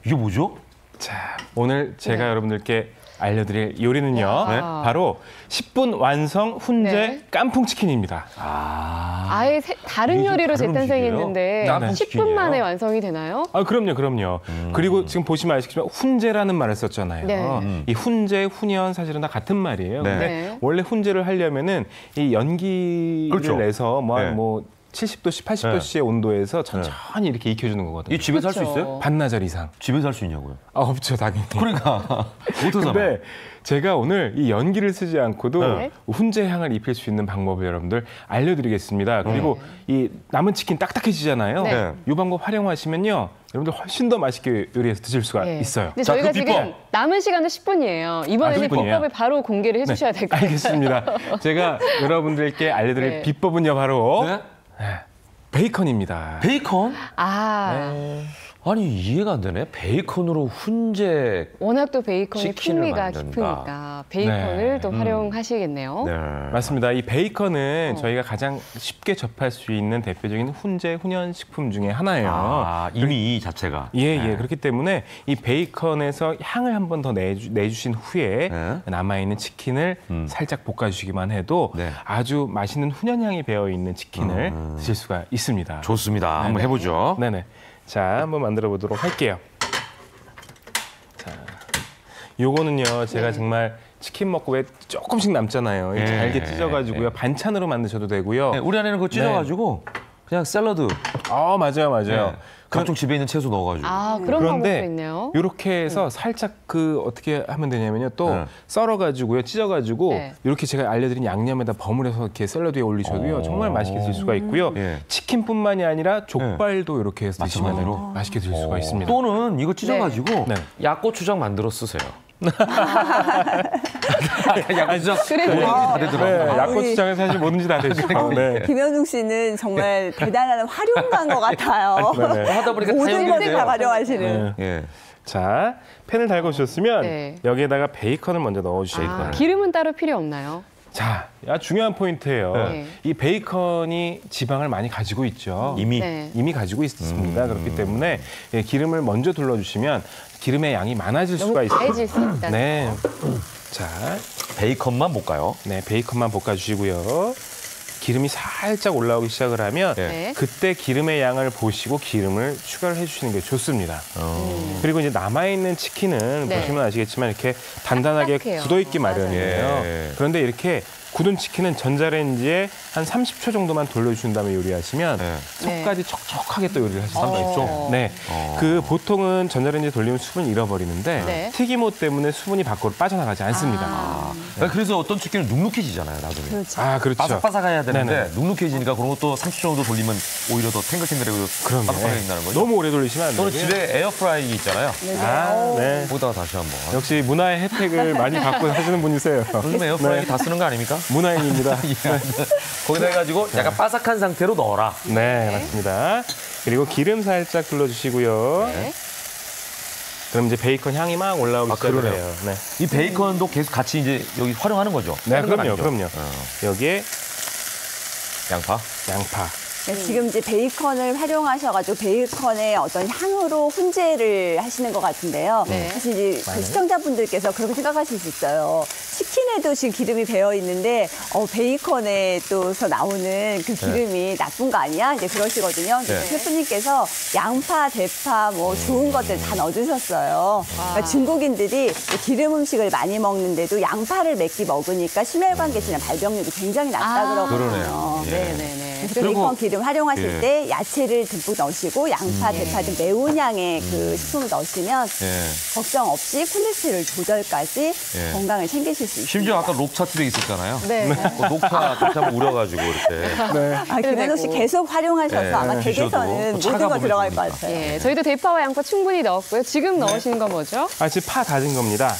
이게 뭐죠? 자, 오늘 제가 여러분들께 알려드릴 요리는요. 바로 10분 완성 훈제 깐풍 치킨입니다. 아예 다른 요리로 재탄생했는데 10분 만에 완성이 되나요? 그럼요. 그리고 지금 보시면 아시겠지만 훈제라는 말을 썼잖아요. 이 훈제, 훈연 사실은 다 같은 말이에요. 근데 원래 훈제를 하려면은 이 연기를 내서 뭐 70도씨, 80도씨의 온도에서 천천히 이렇게 익혀주는 거거든요. 이 집에서 할 수 있어요? 반나절 이상. 집에서 할 수 있냐고요? 없죠, 당연히. 그러니까. 근데 제가 오늘 이 연기를 쓰지 않고도 훈제 향을 입힐 수 있는 방법을 여러분들 알려드리겠습니다. 그리고 이 남은 치킨 딱딱해지잖아요. 이 방법 활용하시면요. 여러분들 훨씬 더 맛있게 요리해서 드실 수가 있어요. 근데 저희가 지금 남은 시간은 10분이에요. 이번에는 비법을 바로 공개를 해주셔야 될 것 같아요. 알겠습니다. 제가 여러분들께 알려드릴 비법은요, 바로 베이컨입니다. 베이컨? 아니 이해가 안 되네. 베이컨으로 훈제 워낙 또 베이컨이 풍미가 깊으니까 베이컨을 또 활용하시겠네요. 맞습니다. 이 베이컨은 저희가 가장 쉽게 접할 수 있는 대표적인 훈제, 훈연 식품 중에 하나예요. 이미 이 자체가. 그렇기 때문에 이 베이컨에서 향을 한 번 더 내주신 후에 남아있는 치킨을 살짝 볶아주시기만 해도 아주 맛있는 훈연 향이 배어있는 치킨을 드실 수가 있습니다. 좋습니다. 한번 해보죠. 네네. 자, 한번 만들어 보도록 할게요. 자, 요거는요, 제가 정말 치킨 먹고 왜 조금씩 남잖아요. 잘게 찢어가지고요. 반찬으로 만드셔도 되고요. 우리 안에는 그거 찢어가지고 그냥 샐러드. 맞아요. 각종 집에 있는 채소 넣어가지고. 그런 방법도 있네요. 이렇게 해서 살짝 어떻게 하면 되냐면요. 또 썰어가지고요, 찢어가지고 이렇게 제가 알려드린 양념에다 버무려서 이렇게 샐러드 위에 올리셔도요. 정말 맛있게 드실 수가 있고요. 치킨뿐만이 아니라 족발도 이렇게 해서 드시면 맛있게 드실 수가 있습니다. 또는 이거 찢어가지고 약고추장 만들어 쓰세요. 약고추장 뭐든지 다 되더라고요. 약고추장은 사실 뭐든지 다 되죠. 김현웅 씨는 정말 대단한 활용가인 것 같아요. 하다 보니까 모든 것을 다 활용하시는. 자, 팬을 달궈 주셨으면 여기에다가 베이컨을 먼저 넣어주셔야 돼요. 기름은 따로 필요 없나요? 자, 중요한 포인트예요. 이 베이컨이 지방을 많이 가지고 있죠. 이미 가지고 있습니다. 그렇기 때문에 기름을 먼저 둘러주시면 기름의 양이 많아질 수가 있어요. 너무 수 있다. 자, 베이컨만 볶아요. 베이컨만 볶아주시고요. 기름이 살짝 올라오기 시작을 하면 그때 기름의 양을 보시고 기름을 추가를 해주시는 게 좋습니다. 그리고 이제 남아있는 치킨은 보시면 아시겠지만 이렇게 단단하게 굳어있기 마련이에요. 그런데 이렇게 굳은 치킨은 전자레인지에 한 30초 정도만 돌려주신 다음에 요리하시면 속까지 촉촉하게 또 요리를 하실 수가 있죠. 그 보통은 전자레인지에 돌리면 수분이 잃어버리는데 튀김옷 때문에 수분이 밖으로 빠져나가지 않습니다. 그래서 어떤 치킨은 눅눅해지잖아요, 나중에. 그렇죠. 바삭바삭해야 되는데 눅눅해지니까 그런 것도 30초 정도 돌리면 오히려 더 탱글탱글하고 바삭바삭해진다는 거죠. 너무 오래 돌리시면 안 돼요. 저는 집에 에어프라이기 있잖아요. 거기다가 다시 한번. 역시 문화의 혜택을 많이 받고 하시는 분이세요. 요즘 에어프라이기 다 쓰는 거 아닙니까? 문화인입니다. 거기다 해가지고 약간 바삭한 상태로 넣어라. 맞습니다. 그리고 기름 살짝 둘러주시고요. 그럼 이제 베이컨 향이 막 올라오기 시작해요. 이 베이컨도 계속 같이 이제 여기 활용하는 거죠? 그럼요. 여기에 양파. 지금 이제 베이컨을 활용하셔가지고 베이컨의 어떤 향으로 훈제를 하시는 것 같은데요. 사실 이제 그 시청자분들께서 그렇게 생각하실 수 있어요. 치킨에도 지금 기름이 배어 있는데 베이컨에서 나오는 그 기름이 나쁜 거 아니야? 이제 그러시거든요. 셰프님께서 양파, 대파, 뭐 좋은 것들 다 넣어주셨어요. 그러니까 중국인들이 기름 음식을 많이 먹는데도 양파를 몇 끼 먹으니까 심혈관 계시나 발병률이 굉장히 낮다 그러거든요. 그래서 베이컨 기름 활용하실 때 야채를 듬뿍 넣으시고 양파, 대파 등 매운 양의 그 식품을 넣으시면 걱정 없이 콜레스테롤 조절까지 건강을 챙기실 수 있습니다. 심지어 아까 록차트도 있었잖아요. 녹차 한번 우려가지고 이렇게. 김현욱 씨 계속 활용하셔서 아마 댁에서는 모든 거 들어갈 것 같아요. 저희도 대파와 양파 충분히 넣었고요. 지금 넣으시는 건 뭐죠? 지금 파 다진 겁니다.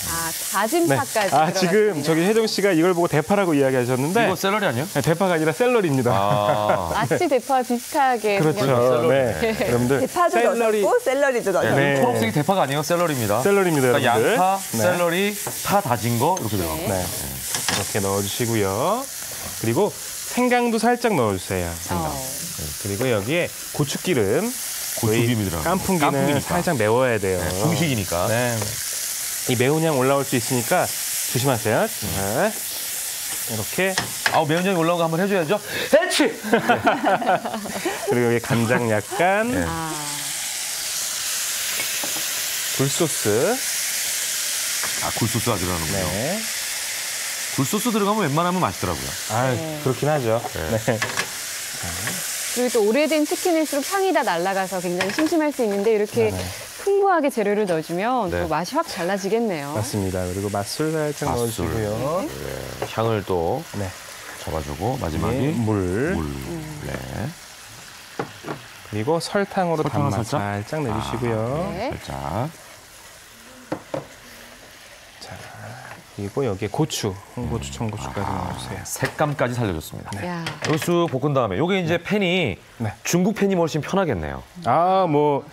다진 파까지. 지금 저기 혜정 씨가 이걸 보고 대파라고 이야기하셨는데 이거 샐러리 아니에요? 대파가 아니라 샐러리입니다. 아치 대파 비슷하게. 그렇죠. 여러분들 대파도 넣으셨고 샐러리도 넣으셨고. 초록색이 대파가 아니에요? 샐러리입니다. 여러분들. 양파, 샐러리, 파 다진 거 이렇게 들어가요. 이렇게 넣어주시고요. 그리고 생강도 살짝 넣어주세요. 그리고 여기에 고추기름. 고추기름이 들어가요. 깐풍기는 살짝 매워야 돼요. 중식이니까. 이 매운 향 올라올 수 있으니까 조심하세요. 자, 이렇게. 매운 향이 올라온 거 한번 해줘야죠. 해치! 그리고 여기 간장 약간. 네. 굴소스. 굴소스가 들어가는군요. 네. 굴소스 들어가면 웬만하면 맛있더라고요. 그렇긴 하죠. 네. 그리고 또 오래된 치킨일수록 향이 다 날아가서 굉장히 심심할 수 있는데 이렇게 풍부하게 재료를 넣어주면 또 맛이 확 달라지겠네요. 맞습니다. 그리고 맛술 살짝 넣어주고요. 네. 향을 또 잡아주고 마지막에 물. 네. 그리고 설탕으로 단맛 살짝 내주시고요. 살짝. 그리고 여기에 고추, 홍고추, 청고추까지 넣어주세요. 색감까지 살려줬습니다. 여기 쑥 볶은 다음에 이게 이제 팬이 중국 팬이 훨씬 편하겠네요. 뭐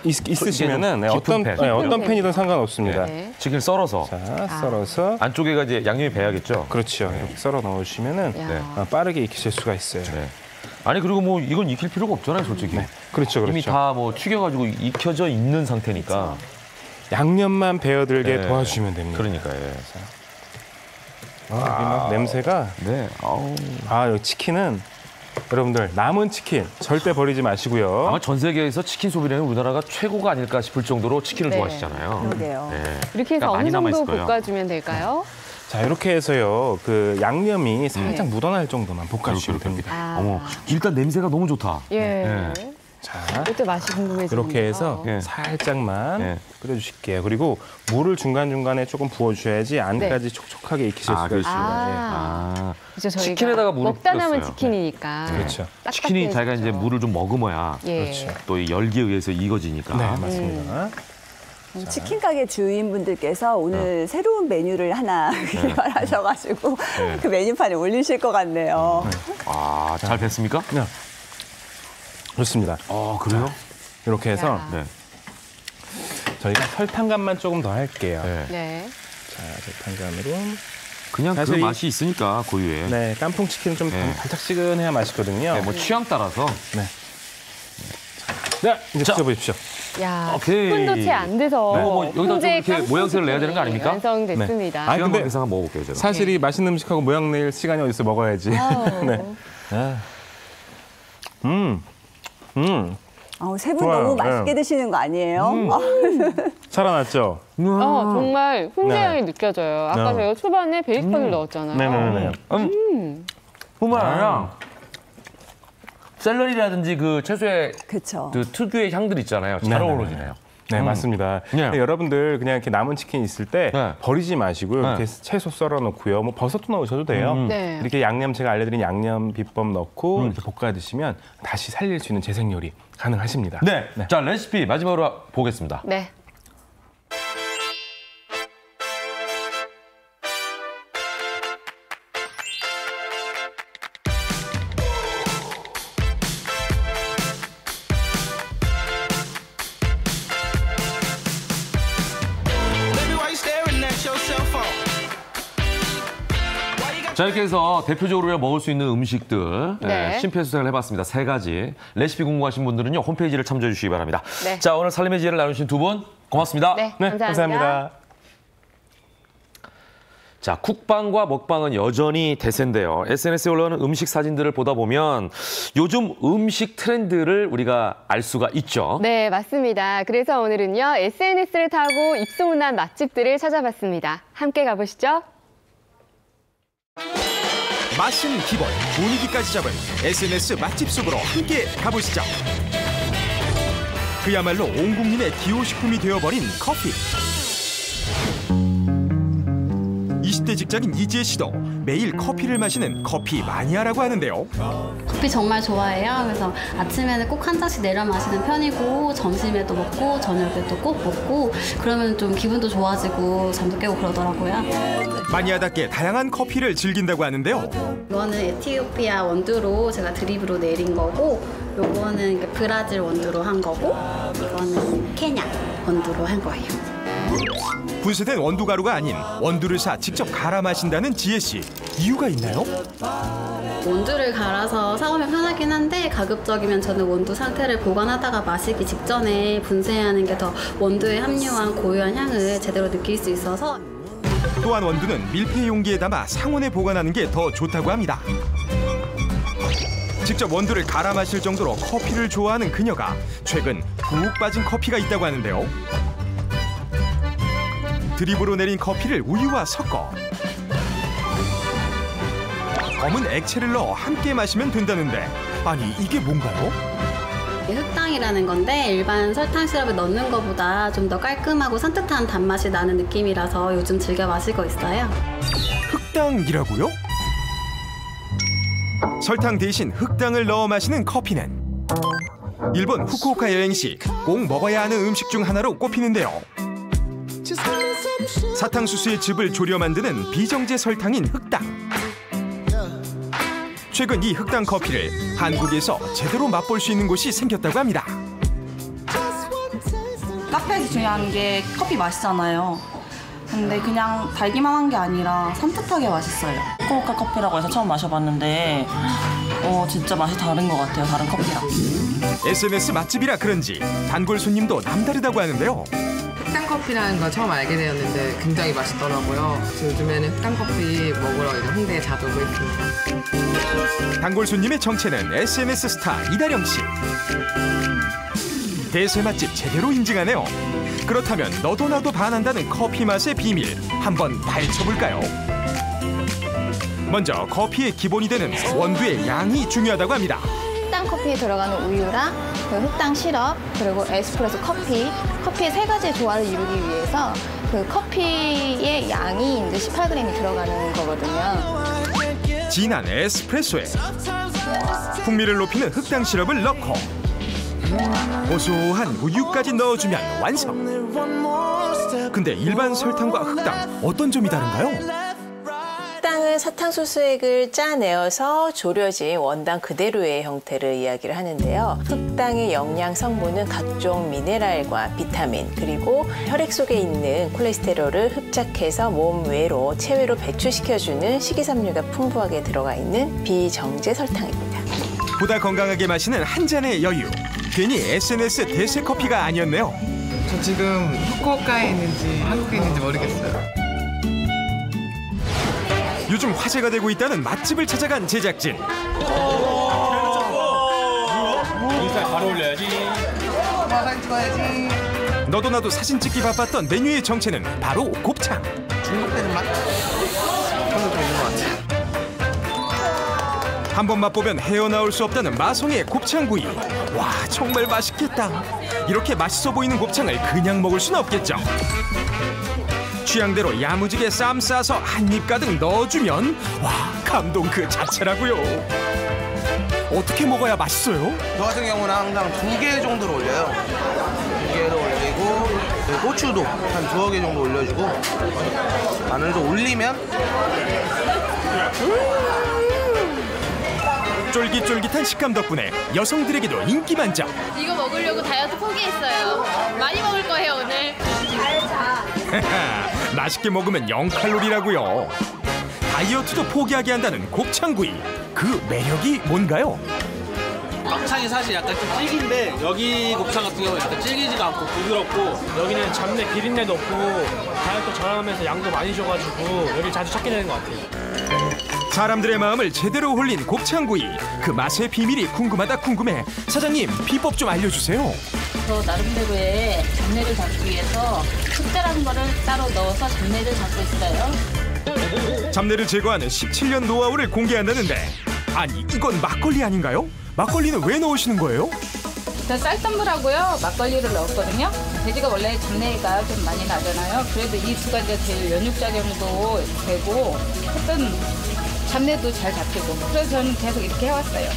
있으시면은 어떤 팬이든 상관없습니다. 치킨을 썰어서. 자, 썰어서 안쪽에가 이제 양념이 배야겠죠. 그렇죠. 이렇게 썰어 넣으시면은 빠르게 익히실 수가 있어요. 아니 그리고 뭐 이건 익힐 필요가 없잖아요, 솔직히. 그렇죠. 이미 다 뭐 튀겨가지고 익혀져 있는 상태니까. 양념만 배어들게 도와주시면 됩니다. 그러니까요. 여기 막 냄새가. 여기 치킨은 여러분들 남은 치킨 절대 버리지 마시고요. 아마 전 세계에서 치킨 소비량이 우리나라가 최고가 아닐까 싶을 정도로 치킨을 좋아하시잖아요. 그러게요. 이렇게 해서 어느 정도 볶아주면 될까요? 자, 이렇게 해서요. 그 양념이 살짝 묻어날 정도만 볶아주시면 됩니다. 일단 냄새가 너무 좋다. 자, 이때 맛이 궁금해집니다. 이렇게 해서 살짝만 끓여주실게요. 그리고 물을 중간중간에 조금 부어주셔야지 안까지 촉촉하게 익히실 수가 있습니다. 그렇죠. 저희가 치킨에다가 물을 먹다 남은 치킨이니까. 그렇죠. 치킨이 자기가 이제 물을 좀 머금어야 또 이 열기에 의해서 익어지니까. 네, 맞습니다. 치킨 가게 주인분들께서 오늘 새로운 메뉴를 하나 개발하셔가지고 그 메뉴판에 올리실 것 같네요. 잘 뱄습니까? 네. 좋습니다. 그래요? 이렇게 해서 저희가 설탕간만 조금 더 할게요. 자, 설탕간으로. 그냥 그 맛이 있으니까 고유에. 네, 깐풍 치킨은 좀 달짝지근해야 맛있거든요. 뭐 취향 따라서. 이제 드셔보십시오. 스푼도 채 안 돼서 여기다 좀 이렇게 모양새를 내야 되는 거 아닙니까? 완성됐습니다. 근데 한번 먹어볼게요, 제가. 사실 이 맛있는 음식하고 모양 낼 시간이 어디 있어 먹어야지. 세 분 너무 맛있게 드시는 거 아니에요? 살아났죠? 정말 훈제향이 느껴져요. 아까 저희가 초반에 베이컨을 넣었잖아요. 뿐만 아니라 샐러리라든지 그 채소의 그 특유의 향들 있잖아요. 잘 어우러지네요. 네, 맞습니다. 여러분들 그냥 이렇게 남은 치킨 있을 때 버리지 마시고요. 이렇게 채소 썰어 놓고요. 뭐 버섯도 넣으셔도 돼요. 이렇게 양념 제가 알려드린 양념 비법 넣고 이렇게 볶아 드시면 다시 살릴 수 있는 재생 요리 가능하십니다. 자, 레시피 마지막으로 보겠습니다. 자, 이렇게 해서 대표적으로 먹을 수 있는 음식들 심폐소생을 해봤습니다. 3가지. 레시피 궁금하신 분들은요, 홈페이지를 참조해 주시기 바랍니다. 자, 오늘 살림의 지혜를 나누신 두 분 고맙습니다. 감사합니다. 자, 쿡방과 먹방은 여전히 대세인데요. SNS에 올라오는 음식 사진들을 보다 보면 요즘 음식 트렌드를 우리가 알 수가 있죠. 네, 맞습니다. 그래서 오늘은요, SNS를 타고 입소문난 맛집들을 찾아봤습니다. 함께 가보시죠. 맛은 기본, 분위기까지 잡은 SNS 맛집 속으로 함께 가보시죠. 그야말로 온 국민의 기호식품이 되어버린 커피. 20대 직장인 이지혜 씨도 매일 커피를 마시는 커피 마니아라고 하는데요. 커피 정말 좋아해요. 그래서 아침에는 꼭 한 잔씩 내려 마시는 편이고 점심에도 먹고 저녁에도 꼭 먹고 그러면 좀 기분도 좋아지고 잠도 깨고 그러더라고요. 마니아답게 다양한 커피를 즐긴다고 하는데요. 이거는 에티오피아 원두로 제가 드립으로 내린 거고 요거는 브라질 원두로 한 거고 이거는 케냐 원두로 한 거예요. 분쇄된 원두 가루가 아닌 원두를 사 직접 갈아 마신다는 지혜 씨. 이유가 있나요? 원두를 갈아서 사오면 편하긴 한데 가급적이면 저는 원두 상태를 보관하다가 마시기 직전에 분쇄하는 게 더 원두에 함유한 고유한 향을 제대로 느낄 수 있어서. 또한 원두는 밀폐 용기에 담아 상온에 보관하는 게 더 좋다고 합니다. 직접 원두를 갈아 마실 정도로 커피를 좋아하는 그녀가 최근 푹 빠진 커피가 있다고 하는데요. 드립으로 내린 커피를 우유와 섞어 검은 액체를 넣어 함께 마시면 된다는데, 아니 이게 뭔가요? 흑당이라는 건데 일반 설탕 시럽을 넣는 것보다 좀 더 깔끔하고 산뜻한 단맛이 나는 느낌이라서 요즘 즐겨 마시고 있어요. 흑당이라고요? 설탕 대신 흑당을 넣어 마시는 커피는 일본 후쿠오카 여행 시 꼭 먹어야 하는 음식 중 하나로 꼽히는데요. 사탕수수의 즙을 졸여 만드는 비정제 설탕인 흑당. 최근 이 흑당 커피를 한국에서 제대로 맛볼 수 있는 곳이 생겼다고 합니다. 카페에서 중요한 게 커피 맛이잖아요. 근데 그냥 달기만 한 게 아니라 산뜻하게 맛있어요. 후쿠오카 커피라고 해서 처음 마셔봤는데 진짜 맛이 다른 것 같아요. 다른 커피랑. SNS 맛집이라 그런지 단골 손님도 남다르다고 하는데요. 흑당 커피라는 걸 처음 알게 되었는데 굉장히 맛있더라고요. 요즘에는 흑당 커피 먹으러 이제 홍대에 자주 오고 있습니다. 단골 손님의 정체는 SNS 스타 이다령 씨. 대세 맛집 제대로 인증하네요. 그렇다면 너도 나도 반한다는 커피 맛의 비밀 한번 파헤쳐볼까요? 먼저 커피의 기본이 되는 원두의 양이 중요하다고 합니다. 흑당 커피에 들어가는 우유랑 흑당 시럽 그리고 에스프레소 커피의 세 가지의 조화를 이루기 위해서 그 커피의 양이 이제 18g이 들어가는 거거든요. 진한 에스프레소에 풍미를 높이는 흑당 시럽을 넣고 고소한 우유까지 넣어주면 완성. 근데 일반 설탕과 흑당 어떤 점이 다른가요? 흑당은 사탕수수액을 짜내어서 졸여진 원당 그대로의 형태를 이야기를 하는데요. 흑당의 영양 성분은 각종 미네랄과 비타민 그리고 혈액 속에 있는 콜레스테롤을 흡착해서 몸 외로 체외로 배출시켜주는 식이섬유가 풍부하게 들어가 있는 비정제 설탕입니다. 보다 건강하게 마시는 한 잔의 여유. 괜히 SNS 대세 커피가 아니었네요. 저 지금 후쿠오카에 있는지 한국에 있는지 모르겠어요. 요즘 화제가 되고 있다는 맛집을 찾아간 제작진. 인스타에 바로 올려야지. 사진 찍어야지. 너도 나도 사진 찍기 바빴던 메뉴의 정체는 바로 곱창. 중독되는 맛? 그런 좀 있는 것 같아요. 한 번 맛보면 헤어나올 수 없다는 마성의 곱창구이. 와, 정말 맛있겠다. 이렇게 맛있어 보이는 곱창을 그냥 먹을 수는 없겠죠. 취향대로 야무지게 쌈 싸서 한 입 가득 넣어주면 와, 감동 그 자체라고요. 어떻게 먹어야 맛있어요? 저 같은 경우는 항상 2개 정도로 올려요. 2개로 올리고 고추도 한 2개 정도 올려주고 마늘도 올리면 쫄깃쫄깃한 식감 덕분에 여성들에게도 인기 만점. 이거 먹으려고 다이어트 포기했어요. 많이 먹을 거예요 오늘. 맛있게 먹으면 0칼로리라고요. 다이어트도 포기하게 한다는 곱창구이. 그 매력이 뭔가요? 막창이 사실 약간 좀 질긴데 여기 곱창 같은 경우는 약간 질기지가 않고 부드럽고 여기는 잡내 비린내도 없고 다이어트 잘하면서 양도 많이 줘가지고 여기 자주 찾게 되는 것 같아요. 사람들의 마음을 제대로 홀린 곱창구이. 그 맛의 비밀이 궁금해. 사장님, 비법 좀 알려주세요. 저 나름대로의 잡내를 잡기 위해서 숫자라는 거를 따로 넣어서 잡내를 잡고 있어요. 잡내를 제거하는 17년 노하우를 공개한다는데, 아니 이건 막걸리 아닌가요? 막걸리는 왜 넣으시는 거예요? 쌀뜨물하고요 막걸리를 넣었거든요. 돼지가 원래 잡내가 좀 많이 나잖아요. 그래도 이 두 가지가 제일 연육작용도 되고 어떤 잡내도 잘 잡히고 그래서 저는 계속 이렇게 해왔어요.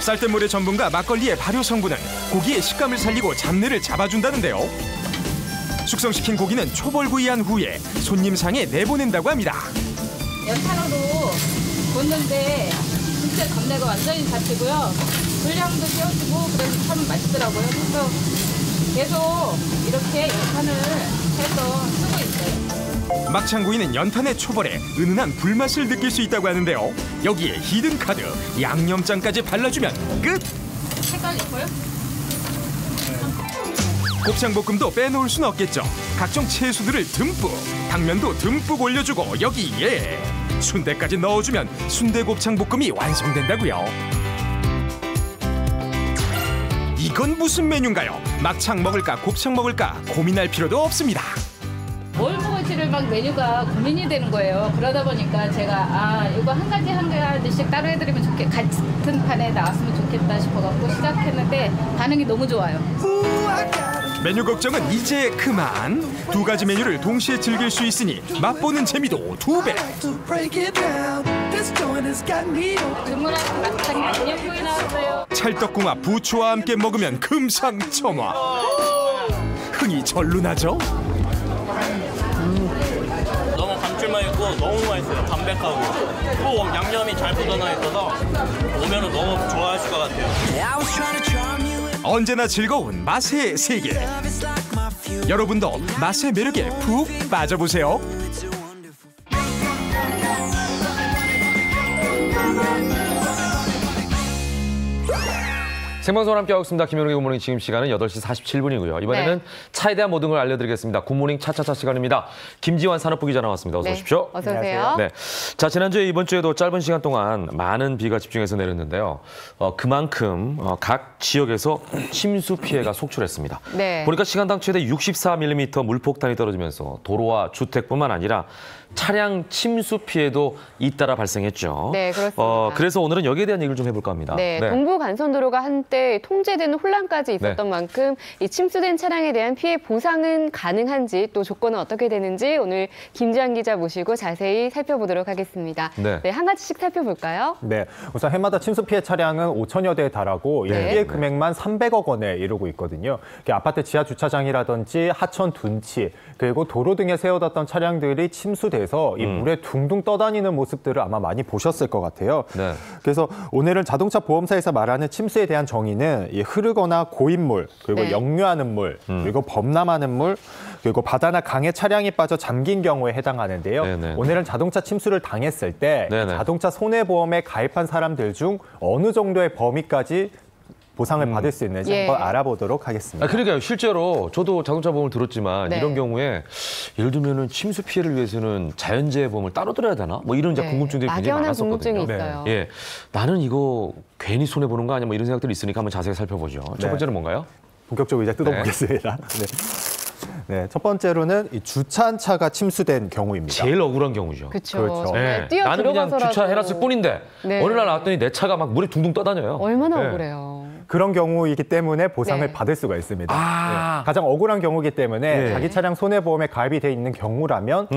쌀뜨물의 전분과 막걸리의 발효 성분은 고기의 식감을 살리고 잡내를 잡아준다는데요. 숙성시킨 고기는 초벌구이한 후에 손님상에 내보낸다고 합니다. 연탄으로 굽는데 진짜 잡내가 완전히 잡히고요. 불량도 띄워지고 그래서 참 맛있더라고요. 그래서 계속 이렇게 연탄을 해서 쓰고 있어요. 막창구이는 연탄의 초벌에 은은한 불맛을 느낄 수 있다고 하는데요. 여기에 히든 카드 양념장까지 발라주면 끝! 색깔 예뻐요? 곱창볶음도 빼놓을 순 없겠죠. 각종 채소들을 듬뿍, 당면도 듬뿍 올려주고 여기에 순대까지 넣어주면 순대곱창볶음이 완성된다고요. 이건 무슨 메뉴인가요? 막창 먹을까 곱창 먹을까 고민할 필요도 없습니다. 뭘 먹을지를 막 메뉴가 고민이 되는 거예요. 그러다 보니까 제가 이거 한 가지씩 따로 해드리면 같은 판에 나왔으면 좋겠다 싶어갖고 시작했는데 반응이 너무 좋아요. 메뉴 걱정은 이제 그만. 두 가지 메뉴를 동시에 즐길 수 있으니 맛보는 재미도 2배. 주문하신 막창 양념구이 나왔어요. 찰떡궁합 부추와 함께 먹으면 금상첨화. 흥이 절로 나죠? 너무 감칠맛 있고 너무 맛있어요. 담백하고 또 양념이 잘 묻어나 있어서 오면은 너무 좋아하실 것 같아요. 언제나 즐거운 맛의 세계. 여러분도 맛의 매력에 푹 빠져보세요. 생방송을 함께하고 있습니다. 김현웅의 굿모닝 지금 시간은 8시 47분이고요. 이번에는 차에 대한 모든 걸 알려드리겠습니다. 굿모닝 차차차 시간입니다. 김지환 산업부 기자 나왔습니다. 어서 오십시오. 어서 오세요. 네. 자, 지난주에 이번 주에도 짧은 시간 동안 많은 비가 집중해서 내렸는데요. 그만큼 각 지역에서 침수 피해가 속출했습니다. 네. 보니까 시간당 최대 64mm 물폭탄이 떨어지면서 도로와 주택뿐만 아니라 차량 침수 피해도 잇따라 발생했죠. 네, 그렇습니다. 그래서 오늘은 여기에 대한 얘기를 좀 해볼까 합니다. 네, 동부 간선도로가 한때 통제되는 혼란까지 있었던 만큼 이 침수된 차량에 대한 피해 보상은 가능한지 또 조건은 어떻게 되는지 오늘 김지환 기자 모시고 자세히 살펴보도록 하겠습니다. 네, 한 가지씩 살펴볼까요? 네, 우선 해마다 침수 피해 차량은 5천여 대에 달하고 피해 금액만 300억 원에 이르고 있거든요. 아파트 지하 주차장이라든지 하천 둔치 그리고 도로 등에 세워뒀던 차량들이 침수돼서 이 물에 둥둥 떠다니는 모습들을 아마 많이 보셨을 것 같아요. 네. 그래서 오늘은 자동차 보험사에서 말하는 침수에 대한 정의는 이 흐르거나 고인 물, 그리고 역류하는 물, 그리고 범람하는 물, 그리고 바다나 강에 차량이 빠져 잠긴 경우에 해당하는데요. 네네. 오늘은 자동차 침수를 당했을 때 자동차 손해보험에 가입한 사람들 중 어느 정도의 범위까지 보상을 받을 수 있는지 한번 알아보도록 하겠습니다. 그러니까요. 실제로 저도 자동차 보험을 들었지만 이런 경우에 예를 들면은 침수 피해를 위해서는 자연재해 보험을 따로 들어야 되나? 뭐 이런 궁금증들이 굉장히 많았었거든요. 궁금증이 있어요. 예, 나는 이거 괜히 손해 보는 거 아니야? 뭐 이런 생각들이 있으니까 한번 자세히 살펴보죠. 첫 번째는 뭔가요? 본격적으로 이제 뜯어보겠습니다. 네, 첫 번째로는 이 주차한 차가 침수된 경우입니다. 제일 억울한 경우죠. 그렇죠. 나는 그냥 주차해놨을 뿐인데 어느 날 나왔더니 내 차가 막 물에 둥둥 떠다녀요. 얼마나 억울해요. 그런 경우이기 때문에 보상을 받을 수가 있습니다. 가장 억울한 경우이기 때문에 자기 차량 손해보험에 가입이 돼 있는 경우라면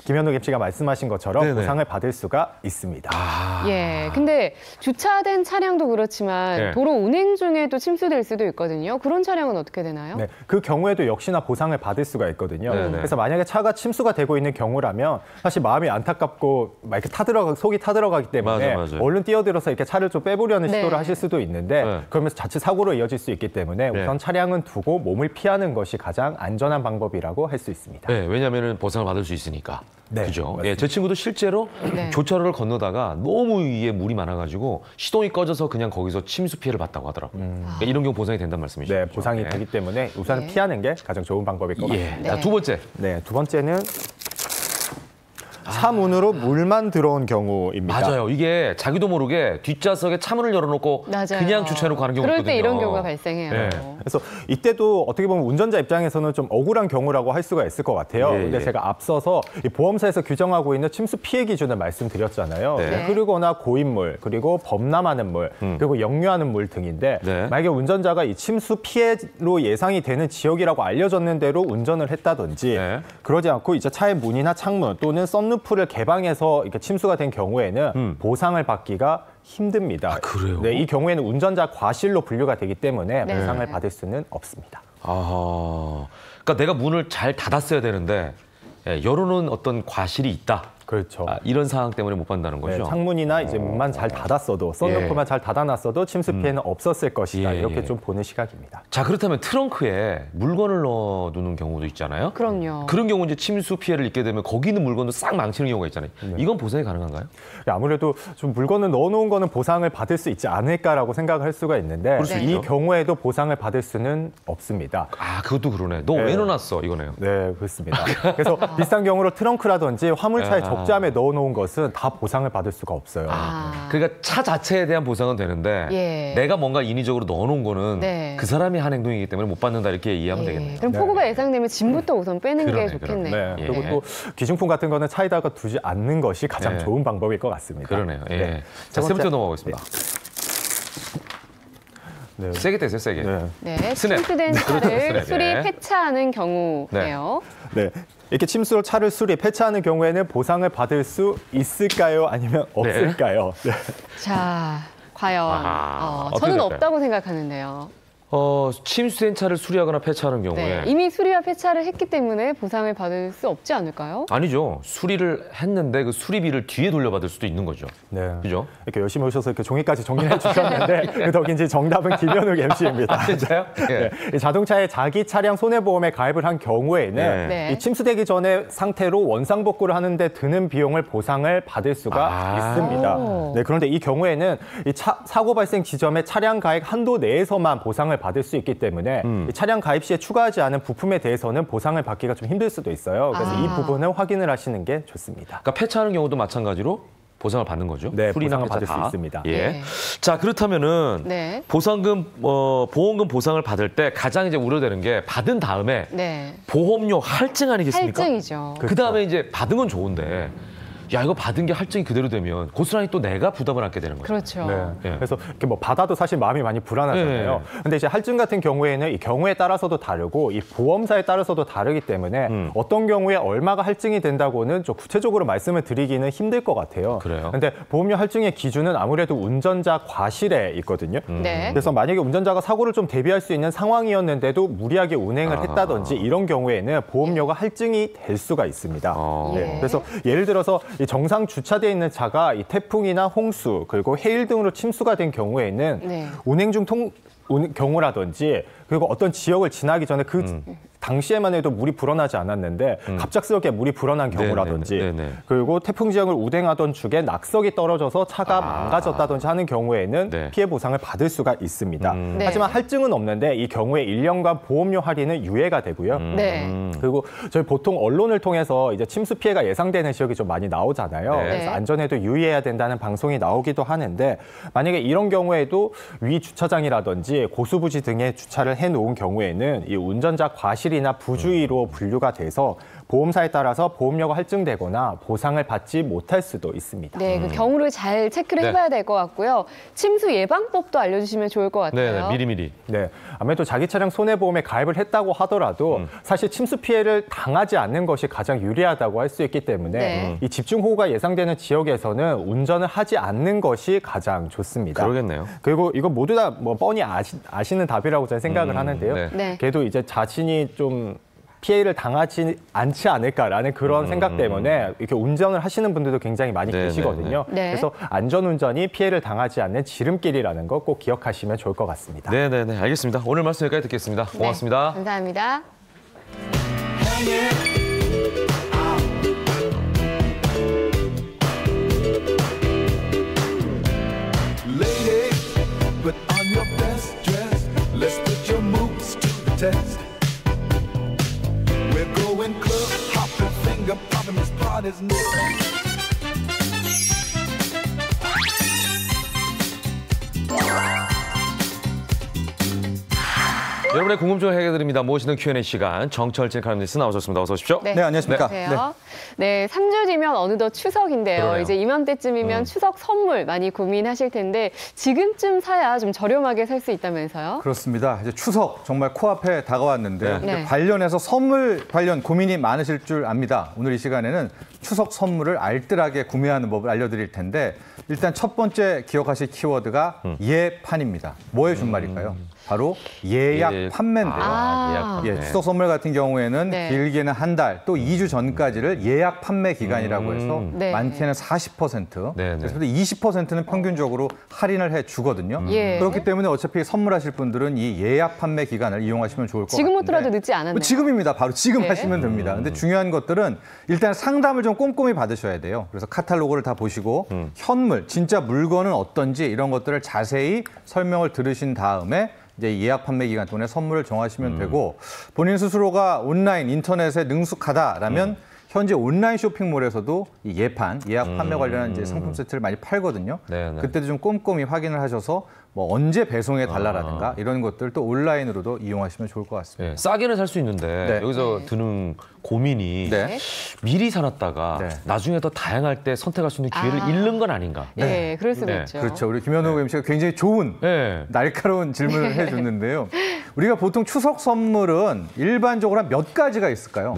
김현욱 MC가 말씀하신 것처럼 보상을 받을 수가 있습니다. 예, 근데 주차된 차량도 그렇지만 도로 운행 중에도 침수될 수도 있거든요. 그런 차량은 어떻게 되나요? 네, 그 경우에도 역시나 보상을 받을 수가 있거든요. 그래서 만약에 차가 침수가 되고 있는 경우라면 사실 마음이 안타깝고 막 이렇게 속이 타들어가기 때문에 얼른 뛰어들어서 이렇게 차를 좀 빼보려는 시도를 하실 수도 있는데 그러면서 자칫 사고로 이어질 수 있기 때문에 우선 차량은 두고 몸을 피하는 것이 가장 안전한 방법이라고 할 수 있습니다. 네, 왜냐하면 보상을 받을 수 있으니까. 그죠? 예, 제 친구도 실제로 교차로를 건너다가 너무 위에 물이 많아가지고 시동이 꺼져서 그냥 거기서 침수 피해를 봤다고 하더라고요. 그러니까 이런 경우 보상이 된단 말씀이시죠? 네, 보상이 되기 때문에 우선 피하는 게 가장 좋은 방법일 것 같습니다. 자, 두 번째. 네, 두 번째는 차문으로 물만 들어온 경우입니다. 맞아요. 이게 자기도 모르게 뒷좌석에 차문을 열어놓고 그냥 주차해놓고 가는 경우가 있거든요. 그럴 때 이런 경우가 발생해요. 그래서 이때도 어떻게 보면 운전자 입장에서는 좀 억울한 경우라고 할 수가 있을 것 같아요. 근데 제가 앞서서 이 보험사에서 규정하고 있는 침수 피해 기준을 말씀드렸잖아요. 흐르거나 고인물, 그리고 범람하는 물, 그리고 역류하는 물 등인데 만약에 운전자가 이 침수 피해로 예상이 되는 지역이라고 알려졌는 대로 운전을 했다든지 그러지 않고 이제 차의 문이나 창문 또는 썬루프를 개방해서 이렇게 침수가 된 경우에는 보상을 받기가 힘듭니다. 그래요? 네, 이 경우에는 운전자 과실로 분류가 되기 때문에 보상을 받을 수는 없습니다. 그러니까 내가 문을 잘 닫았어야 되는데 열어놓은 어떤 과실이 있다. 그렇죠. 이런 상황 때문에 못 받는다는 거죠. 네, 창문이나 이제 문만 잘 닫았어도 썬루프만 잘 닫아놨어도 침수 피해는 없었을 것이다. 이렇게 좀 보는 시각입니다. 자, 그렇다면 트렁크에 물건을 넣어두는 경우도 있잖아요. 그럼요. 그런 경우 이제 침수 피해를 입게 되면 거기 있는 물건도 싹 망치는 경우가 있잖아요. 이건 보상이 가능한가요? 아무래도 좀 물건을 넣어놓은 거는 보상을 받을 수 있지 않을까라고 생각할 수가 있는데 이 경우에도 보상을 받을 수는 없습니다. 아, 그것도 그러네. 너 왜 넣어놨어? 이거네요. 네, 그렇습니다. 그래서 비슷한 경우로 트렁크라든지 화물차에 적재함에 넣어놓은 것은 다 보상을 받을 수가 없어요. 그러니까 차 자체에 대한 보상은 되는데 내가 뭔가 인위적으로 넣어놓은 거는 그 사람이 한 행동이기 때문에 못 받는다 이렇게 이해하면 되겠네요. 그럼 폭우가 예상되면 짐부터 우선 빼는 게 좋겠네요. 네. 그리고 또 기중품 같은 거는 차에다가 두지 않는 것이 가장 좋은 방법일 것 같습니다. 그러네요. 자, 세 번째 넘어가겠습니다. 네. 세게 떼세요, 세게. 침수된 차를 수리 폐차하는 경우예요. 네. 이렇게 침수로 차를 수리, 폐차하는 경우에는 보상을 받을 수 있을까요? 아니면 없을까요? 네. 자, 과연 저는 없다고 생각하는데요. 침수된 차를 수리하거나 폐차하는 경우에 이미 수리와 폐차를 했기 때문에 보상을 받을 수 없지 않을까요? 아니죠. 수리를 했는데 그 수리비를 뒤에 돌려받을 수도 있는 거죠. 네. 그죠? 이렇게 열심히 오셔서 이렇게 종이까지 정리해 주셨는데 그 덕인지 정답은 김현욱 MC입니다. 진짜요? 네. 자동차에 자기 차량 손해보험에 가입을 한 경우에는 이 침수되기 전에 상태로 원상복구를 하는데 드는 비용을 보상을 받을 수가 있습니다. 네, 그런데 이 경우에는 이 사고 발생 지점의 차량 가입 한도 내에서만 보상을 받을 수 있기 때문에 이 차량 가입 시에 추가하지 않은 부품에 대해서는 보상을 받기가 좀 힘들 수도 있어요. 그래서 이 부분을 확인을 하시는 게 좋습니다. 그러니까 폐차하는 경우도 마찬가지로 보상을 받는 거죠. 네, 보상을 받을 수 있습니다. 자, 그렇다면은 보상금, 보험금 보상을 받을 때 가장 이제 우려되는 게 받은 다음에 보험료 할증 아니겠습니까? 할증이죠. 그 다음에 이제 받은 건 좋은데. 야, 이거 받은 게 할증이 그대로 되면 고스란히 또 내가 부담을 하게 되는 거죠. 그렇죠. 그래서 이렇게 뭐 받아도 사실 마음이 많이 불안하잖아요. 근데 이제 할증 같은 경우에는 이 경우에 따라서도 다르고 이 보험사에 따라서도 다르기 때문에 어떤 경우에 얼마가 할증이 된다고는 좀 구체적으로 말씀을 드리기는 힘들 것 같아요. 그래요? 근데 보험료 할증의 기준은 아무래도 운전자 과실에 있거든요. 그래서 만약에 운전자가 사고를 좀 대비할 수 있는 상황이었는데도 무리하게 운행을 했다든지 이런 경우에는 보험료가 할증이 될 수가 있습니다. 그래서 예를 들어서 이 정상 주차되어 있는 차가 이 태풍이나 홍수 그리고 해일 등으로 침수가 된 경우에는 운행 중 경우라든지 그리고 어떤 지역을 지나기 전에 그 당시에만 해도 물이 불어나지 않았는데 갑작스럽게 물이 불어난 경우라든지 그리고 태풍 지역을 운행하던 중에 낙석이 떨어져서 차가 망가졌다든지 하는 경우에는 피해 보상을 받을 수가 있습니다. 하지만 할증은 없는데 이 경우에 1년간 보험료 할인은 유예가 되고요. 그리고 저희 보통 언론을 통해서 이제 침수 피해가 예상되는 지역이 좀 많이 나오잖아요. 그래서 안전에도 유의해야 된다는 방송이 나오기도 하는데 만약에 이런 경우에도 위 주차장이라든지 고수부지 등에 주차를 해놓은 경우에는 이 운전자 과실이나 부주의로 분류가 돼서 보험사에 따라서 보험료가 할증되거나 보상을 받지 못할 수도 있습니다. 네, 그 경우를 잘 체크를 해봐야 될 것 같고요. 침수 예방법도 알려주시면 좋을 것 같아요. 미리미리. 네, 아무래도 자기 차량 손해보험에 가입을 했다고 하더라도 사실 침수 피해를 당하지 않는 것이 가장 유리하다고 할 수 있기 때문에 이 집중호우가 예상되는 지역에서는 운전을 하지 않는 것이 가장 좋습니다. 그러겠네요. 그리고 이거 모두 다 뭐 뻔히 아시는 답이라고 저는 생각을 하는데요. 그래도 이제 자신이 좀 피해를 당하지 않지 않을까라는 그런 생각 때문에 이렇게 운전을 하시는 분들도 굉장히 많이 계시거든요. 그래서 안전운전이 피해를 당하지 않는 지름길이라는 거 꼭 기억하시면 좋을 것 같습니다. 네네네, 알겠습니다. 오늘 말씀 여기까지 듣겠습니다. 고맙습니다. 감사합니다. Put on your best dress. Let's put your moves to the test. We're going club hopping, finger popping, this party's new. 여러분의 궁금증을 해결드립니다. 모시는 Q&A 시간. 정철진 칼럼니스트 나오셨습니다. 어서 오십시오. 네, 안녕하십니까. 네, 3주 뒤면 어느덧 추석인데요. 그러네요. 이제 이맘때쯤이면 추석 선물 많이 고민하실 텐데 지금쯤 사야 좀 저렴하게 살 수 있다면서요? 그렇습니다. 이제 추석 정말 코앞에 다가왔는데 관련해서 선물 관련 고민이 많으실 줄 압니다. 오늘 이 시간에는 추석 선물을 알뜰하게 구매하는 법을 알려드릴 텐데 일단 첫 번째 기억하실 키워드가 예판입니다. 뭐의 준말일까요? 바로 예약 예약 판매인데요. 예, 추석 선물 같은 경우에는 길게는 한 달, 또 2주 전까지를 예약 판매 기간이라고 해서 많게는 40%, 그래서 20%는 평균적으로 할인을 해주거든요. 그렇기 때문에 어차피 선물하실 분들은 이 예약 판매 기간을 이용하시면 좋을 것 같아요. 지금부터라도 늦지 않았네요. 지금입니다. 바로 지금 하시면 됩니다. 근데 중요한 것들은 일단 상담을 좀 꼼꼼히 받으셔야 돼요. 그래서 카탈로그를 다 보시고 현물, 진짜 물건은 어떤지 이런 것들을 자세히 설명을 들으신 다음에 이제 예약 판매 기간 동안에 선물을 정하시면 되고, 본인 스스로가 온라인, 인터넷에 능숙하다라면 현재 온라인 쇼핑몰에서도 이 예약 판매 관련한 이제 상품 세트를 많이 팔거든요. 그때도 좀 꼼꼼히 확인을 하셔서 뭐 언제 배송해 달라라든가 이런 것들 또 온라인으로도 이용하시면 좋을 것 같습니다. 싸게는 살 수 있는데 여기서 드는 고민이 미리 사놨다가 나중에 더 다양할 때 선택할 수 있는 기회를 잃는 건 아닌가? 네, 그럴 수도 있죠. 그렇죠. 우리 김현우 MC가 굉장히 좋은 날카로운 질문을 해줬는데요. 우리가 보통 추석 선물은 일반적으로 한 몇 가지가 있을까요?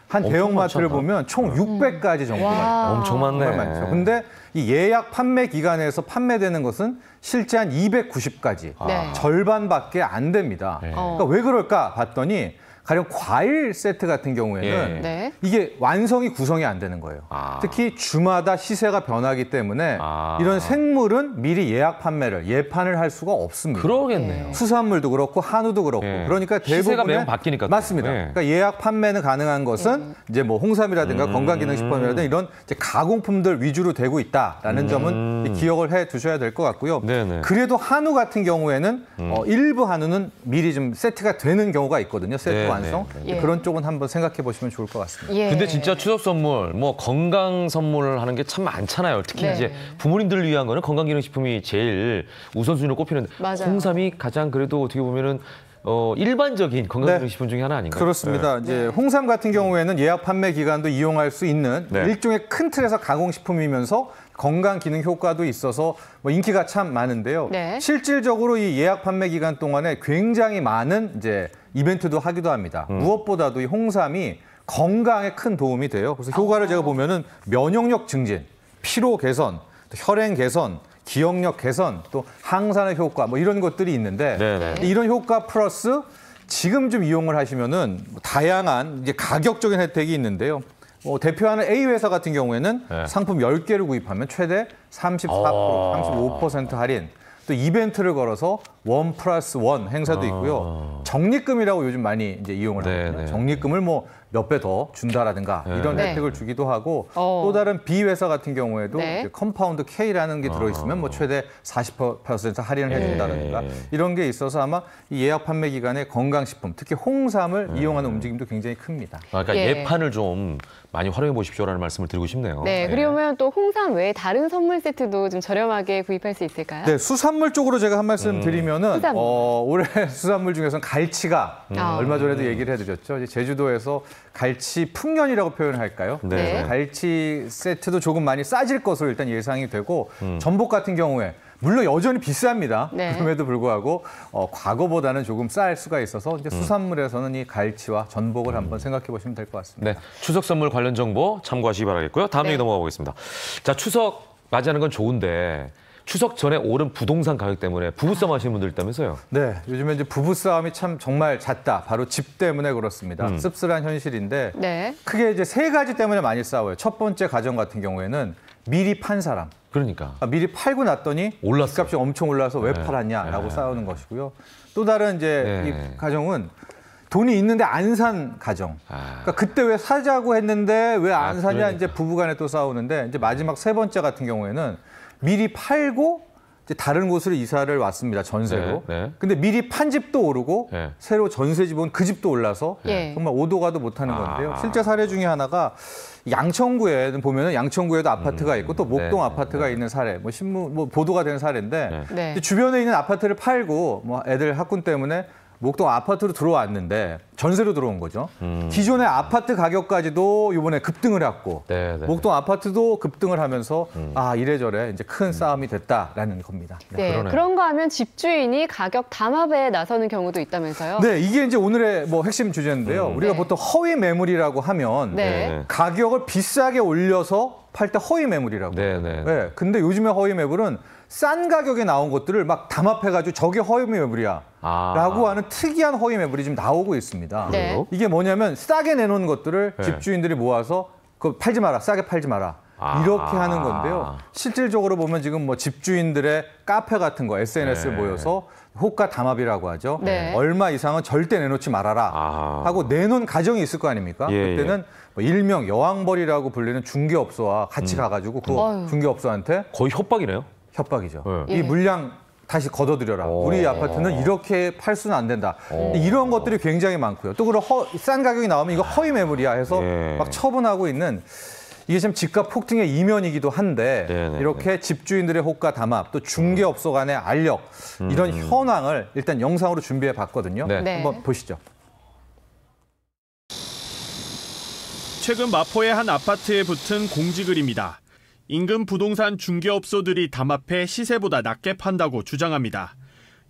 한 대형마트를 보면 총 600가지 정도가 엄청 많네. 많죠. 근데 이 예약 판매 기간에서 판매되는 것은 실제 한 290가지, 절반밖에 안 됩니다. 그러니까 왜 그럴까 봤더니 가령 과일 세트 같은 경우에는 이게 완성이 구성이 안 되는 거예요. 특히 주마다 시세가 변하기 때문에 이런 생물은 미리 예약 판매를 예판을 할 수가 없습니다. 그러겠네요. 수산물도 그렇고 한우도 그렇고 그러니까 대부분 시세가 매번 바뀌니까 맞습니다. 그러니까 예약 판매는 가능한 것은 이제 뭐 홍삼이라든가 건강기능식품이라든가 이런 이제 가공품들 위주로 되고 있다라는 점은 기억을 해 두셔야 될 것 같고요. 그래도 한우 같은 경우에는 일부 한우는 미리 좀 세트가 되는 경우가 있거든요. 세트 완성. 그런 쪽은 한번 생각해 보시면 좋을 것 같습니다. 근데 진짜 추석 선물, 뭐 건강 선물을 하는 게 참 많잖아요. 특히 이제 부모님들을 위한 거는 건강기능식품이 제일 우선순위로 꼽히는데 홍삼이 가장 그래도 어떻게 보면은 일반적인 건강기능식품 중에 하나 아닌가요? 그렇습니다. 이제 홍삼 같은 경우에는 예약 판매 기간도 이용할 수 있는 일종의 큰 틀에서 가공식품이면서 건강 기능 효과도 있어서 뭐 인기가 참 많은데요. 실질적으로 이 예약 판매 기간 동안에 굉장히 많은 이제 이벤트도 하기도 합니다. 무엇보다도 이 홍삼이 건강에 큰 도움이 돼요. 그래서 효과를 제가 보면은 면역력 증진, 피로 개선, 또 혈행 개선, 기억력 개선, 또 항산화 효과 뭐 이런 것들이 있는데 이런 효과 플러스 지금 좀 이용을 하시면은 다양한 이제 가격적인 혜택이 있는데요. 대표하는 A 회사 같은 경우에는 상품 10개를 구입하면 최대 34%, 35% 할인, 또 이벤트를 걸어서 1+1 행사도 있고요. 적립금이라고 요즘 많이 이제 이용을 하거든요. 적립금을 뭐 몇 배 더 준다라든가 이런 혜택을 주기도 하고 또 다른 B 회사 같은 경우에도 이제 컴파운드 K라는 게 들어있으면 뭐 최대 40% 할인을 해준다라든가 이런 게 있어서 아마 이 예약 판매 기간에 건강식품, 특히 홍삼을 이용하는 움직임도 굉장히 큽니다. 그러니까 예판을 좀 많이 활용해 보십시오라는 말씀을 드리고 싶네요. 그러면 또 홍삼 외에 다른 선물 세트도 좀 저렴하게 구입할 수 있을까요? 네, 수산물 쪽으로 제가 한 말씀 드리면은 올해 수산물 중에서는 갈치가 얼마 전에도 얘기를 해드렸죠. 이제 제주도에서 갈치 풍년이라고 표현할까요? 갈치 세트도 조금 많이 싸질 것으로 일단 예상이 되고 전복 같은 경우에 물론 여전히 비쌉니다. 그럼에도 불구하고 과거보다는 조금 쌀 수가 있어서 이제 수산물에서는 이 갈치와 전복을 한번 생각해 보시면 될 것 같습니다. 추석 선물 관련 정보 참고하시기 바라겠고요. 다음 얘기 넘어가 보겠습니다. 자, 추석 맞이하는 건 좋은데 추석 전에 오른 부동산 가격 때문에 부부싸움 하시는 분들 있다면서요? 네, 요즘에 이제 부부싸움이 참 정말 잦다. 바로 집 때문에 그렇습니다. 씁쓸한 현실인데 크게 이제 세 가지 때문에 많이 싸워요. 첫 번째 가정 같은 경우에는 미리 판 사람. 그러니까 미리 팔고 났더니 집값이 엄청 올라서 왜 팔았냐라고 싸우는 것이고요. 또 다른 이제 이 가정은 돈이 있는데 안 산 가정. 그러니까 그때 왜 사자고 했는데 왜 안 사냐 그러니까. 이제 부부간에 또 싸우는데 이제 마지막 세 번째 같은 경우에는 미리 팔고 이제 다른 곳으로 이사를 왔습니다. 전세로. 근데 미리 판 집도 오르고 새로 전세집 온 그 집도 올라서 정말 오도 가도 못하는 건데요. 실제 사례 중에 하나가 양천구에 보면은 양천구에도 아파트가 있고 또 목동 아파트가 있는 사례, 뭐 신문 뭐 보도가 된 사례인데 주변에 있는 아파트를 팔고 뭐 애들 학군 때문에 목동 아파트로 들어왔는데 전세로 들어온 거죠. 기존의 아파트 가격까지도 이번에 급등을 했고 목동 아파트도 급등을 하면서 이래저래 이제 큰 싸움이 됐다라는 겁니다. 그런가 하면 집주인이 가격 담합에 나서는 경우도 있다면서요? 네, 이게 이제 오늘의 뭐 핵심 주제인데요. 우리가 보통 허위 매물이라고 하면 가격을 비싸게 올려서 팔 때 허위 매물이라고. 네. 근데 요즘에 허위 매물은 싼 가격에 나온 것들을 막 담합해가지고 저게 허위 매물이야 라고 하는 특이한 허위 매물이 지금 나오고 있습니다. 네. 이게 뭐냐면 싸게 내놓은 것들을 집주인들이 모아서 그거 팔지 마라, 싸게 팔지 마라. 이렇게 하는 건데요. 실질적으로 보면 지금 뭐 집주인들의 카페 같은 거 SNS에 모여서 호가 담합이라고 하죠. 얼마 이상은 절대 내놓지 말아라 하고 내놓은 가정이 있을 거 아닙니까? 그때는 뭐 일명 여왕벌이라고 불리는 중개업소와 같이 가가지고 그 중개업소한테 거의 협박이네요. 협박이죠. 이 물량 다시 걷어들여라. 우리 아파트는 이렇게 팔 수는 안 된다. 이런 것들이 굉장히 많고요. 또 그런 싼 가격이 나오면 이거 허위 매물이야 해서 막 처분하고 있는 이게 지금 집값 폭등의 이면이기도 한데 이렇게 집주인들의 호가 담합 또 중개업소 간의 알력 이런 현황을 일단 영상으로 준비해 봤거든요. 한번 보시죠. 최근 마포의 한 아파트에 붙은 공지글입니다. 인근 부동산 중개업소들이 담합해 시세보다 낮게 판다고 주장합니다.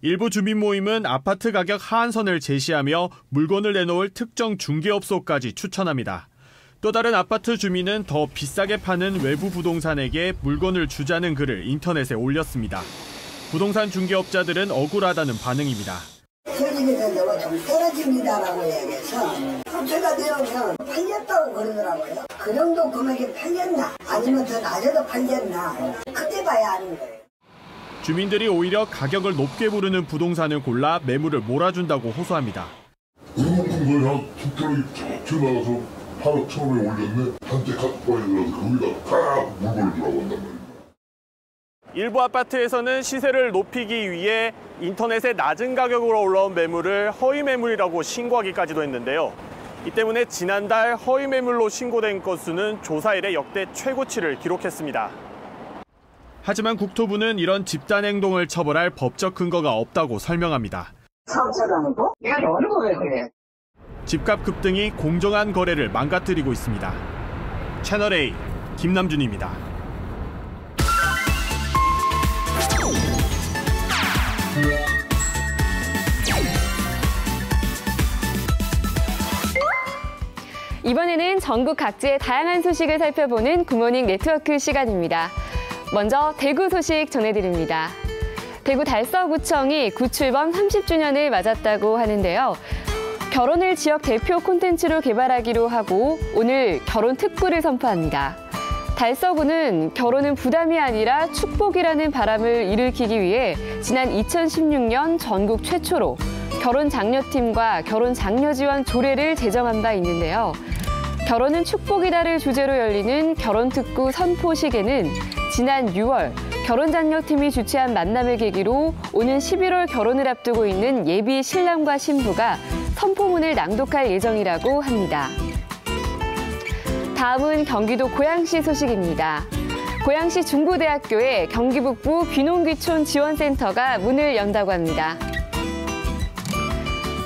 일부 주민 모임은 아파트 가격 하한선을 제시하며 물건을 내놓을 특정 중개업소까지 추천합니다. 또 다른 아파트 주민은 더 비싸게 파는 외부 부동산에게 물건을 주자는 글을 인터넷에 올렸습니다. 부동산 중개업자들은 억울하다는 반응입니다. 세금이 된다고 좀 떨어집니다라고 얘기해서 호재가 되면 팔렸다고 그러더라고요. 그 정도 금액이 팔렸나 아니면 더 낮아도 팔렸나 그때 봐야 하는 거예요. 주민들이 오히려 가격을 높게 부르는 부동산을 골라 매물을 몰아준다고 호소합니다. 그런 거에 한 10kg 쭉 나가서 8억 1,000원에 올렸네. 단체 카톡방에 들어가서 거기다 다 물건을 주라고 한단 말이에요. 일부 아파트에서는 시세를 높이기 위해 인터넷에 낮은 가격으로 올라온 매물을 허위 매물이라고 신고하기까지도 했는데요. 이 때문에 지난달 허위 매물로 신고된 건수는 조사 이래 역대 최고치를 기록했습니다. 하지만 국토부는 이런 집단 행동을 처벌할 법적 근거가 없다고 설명합니다. 상처라는 거? 이게 어느 거예요, 그래? 집값 급등이 공정한 거래를 망가뜨리고 있습니다. 채널A 김남준입니다. 이번에는 전국 각지의 다양한 소식을 살펴보는 굿모닝 네트워크 시간입니다. 먼저 대구 소식 전해드립니다. 대구 달서구청이 구출범 30주년을 맞았다고 하는데요. 결혼을 지역 대표 콘텐츠로 개발하기로 하고 오늘 결혼 특구를 선포합니다. 달서구는 결혼은 부담이 아니라 축복이라는 바람을 일으키기 위해 지난 2016년 전국 최초로 결혼 장려팀과 결혼 장려 지원 조례를 제정한 바 있는데요. 결혼은 축복이다를 주제로 열리는 결혼 특구 선포식에는 지난 6월 결혼장려팀이 주최한 만남을 계기로 오는 11월 결혼을 앞두고 있는 예비 신랑과 신부가 선포문을 낭독할 예정이라고 합니다. 다음은 경기도 고양시 소식입니다. 고양시 중부대학교에 경기북부 귀농귀촌 지원센터가 문을 연다고 합니다.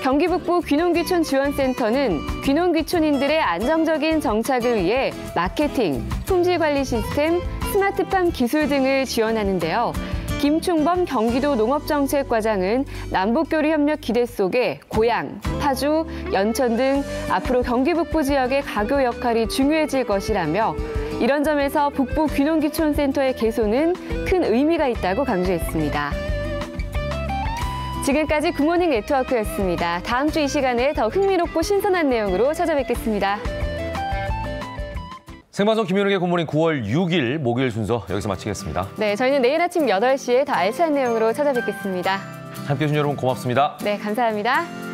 경기북부 귀농귀촌 지원센터는 귀농귀촌인들의 안정적인 정착을 위해 마케팅, 품질관리 시스템, 스마트팜 기술 등을 지원하는데요. 김충범 경기도 농업정책과장은 남북교류 협력 기대 속에 고양, 파주, 연천 등 앞으로 경기 북부 지역의 가교 역할이 중요해질 것이라며 이런 점에서 북부 귀농귀촌센터의 개소는 큰 의미가 있다고 강조했습니다. 지금까지 굿모닝 네트워크였습니다. 다음 주 이 시간에 더 흥미롭고 신선한 내용으로 찾아뵙겠습니다. 생방송 김현욱의 굿모닝 9월 6일 목요일 순서 여기서 마치겠습니다. 네, 저희는 내일 아침 8시에 더 알찬 내용으로 찾아뵙겠습니다. 함께해 주신 여러분 고맙습니다. 네, 감사합니다.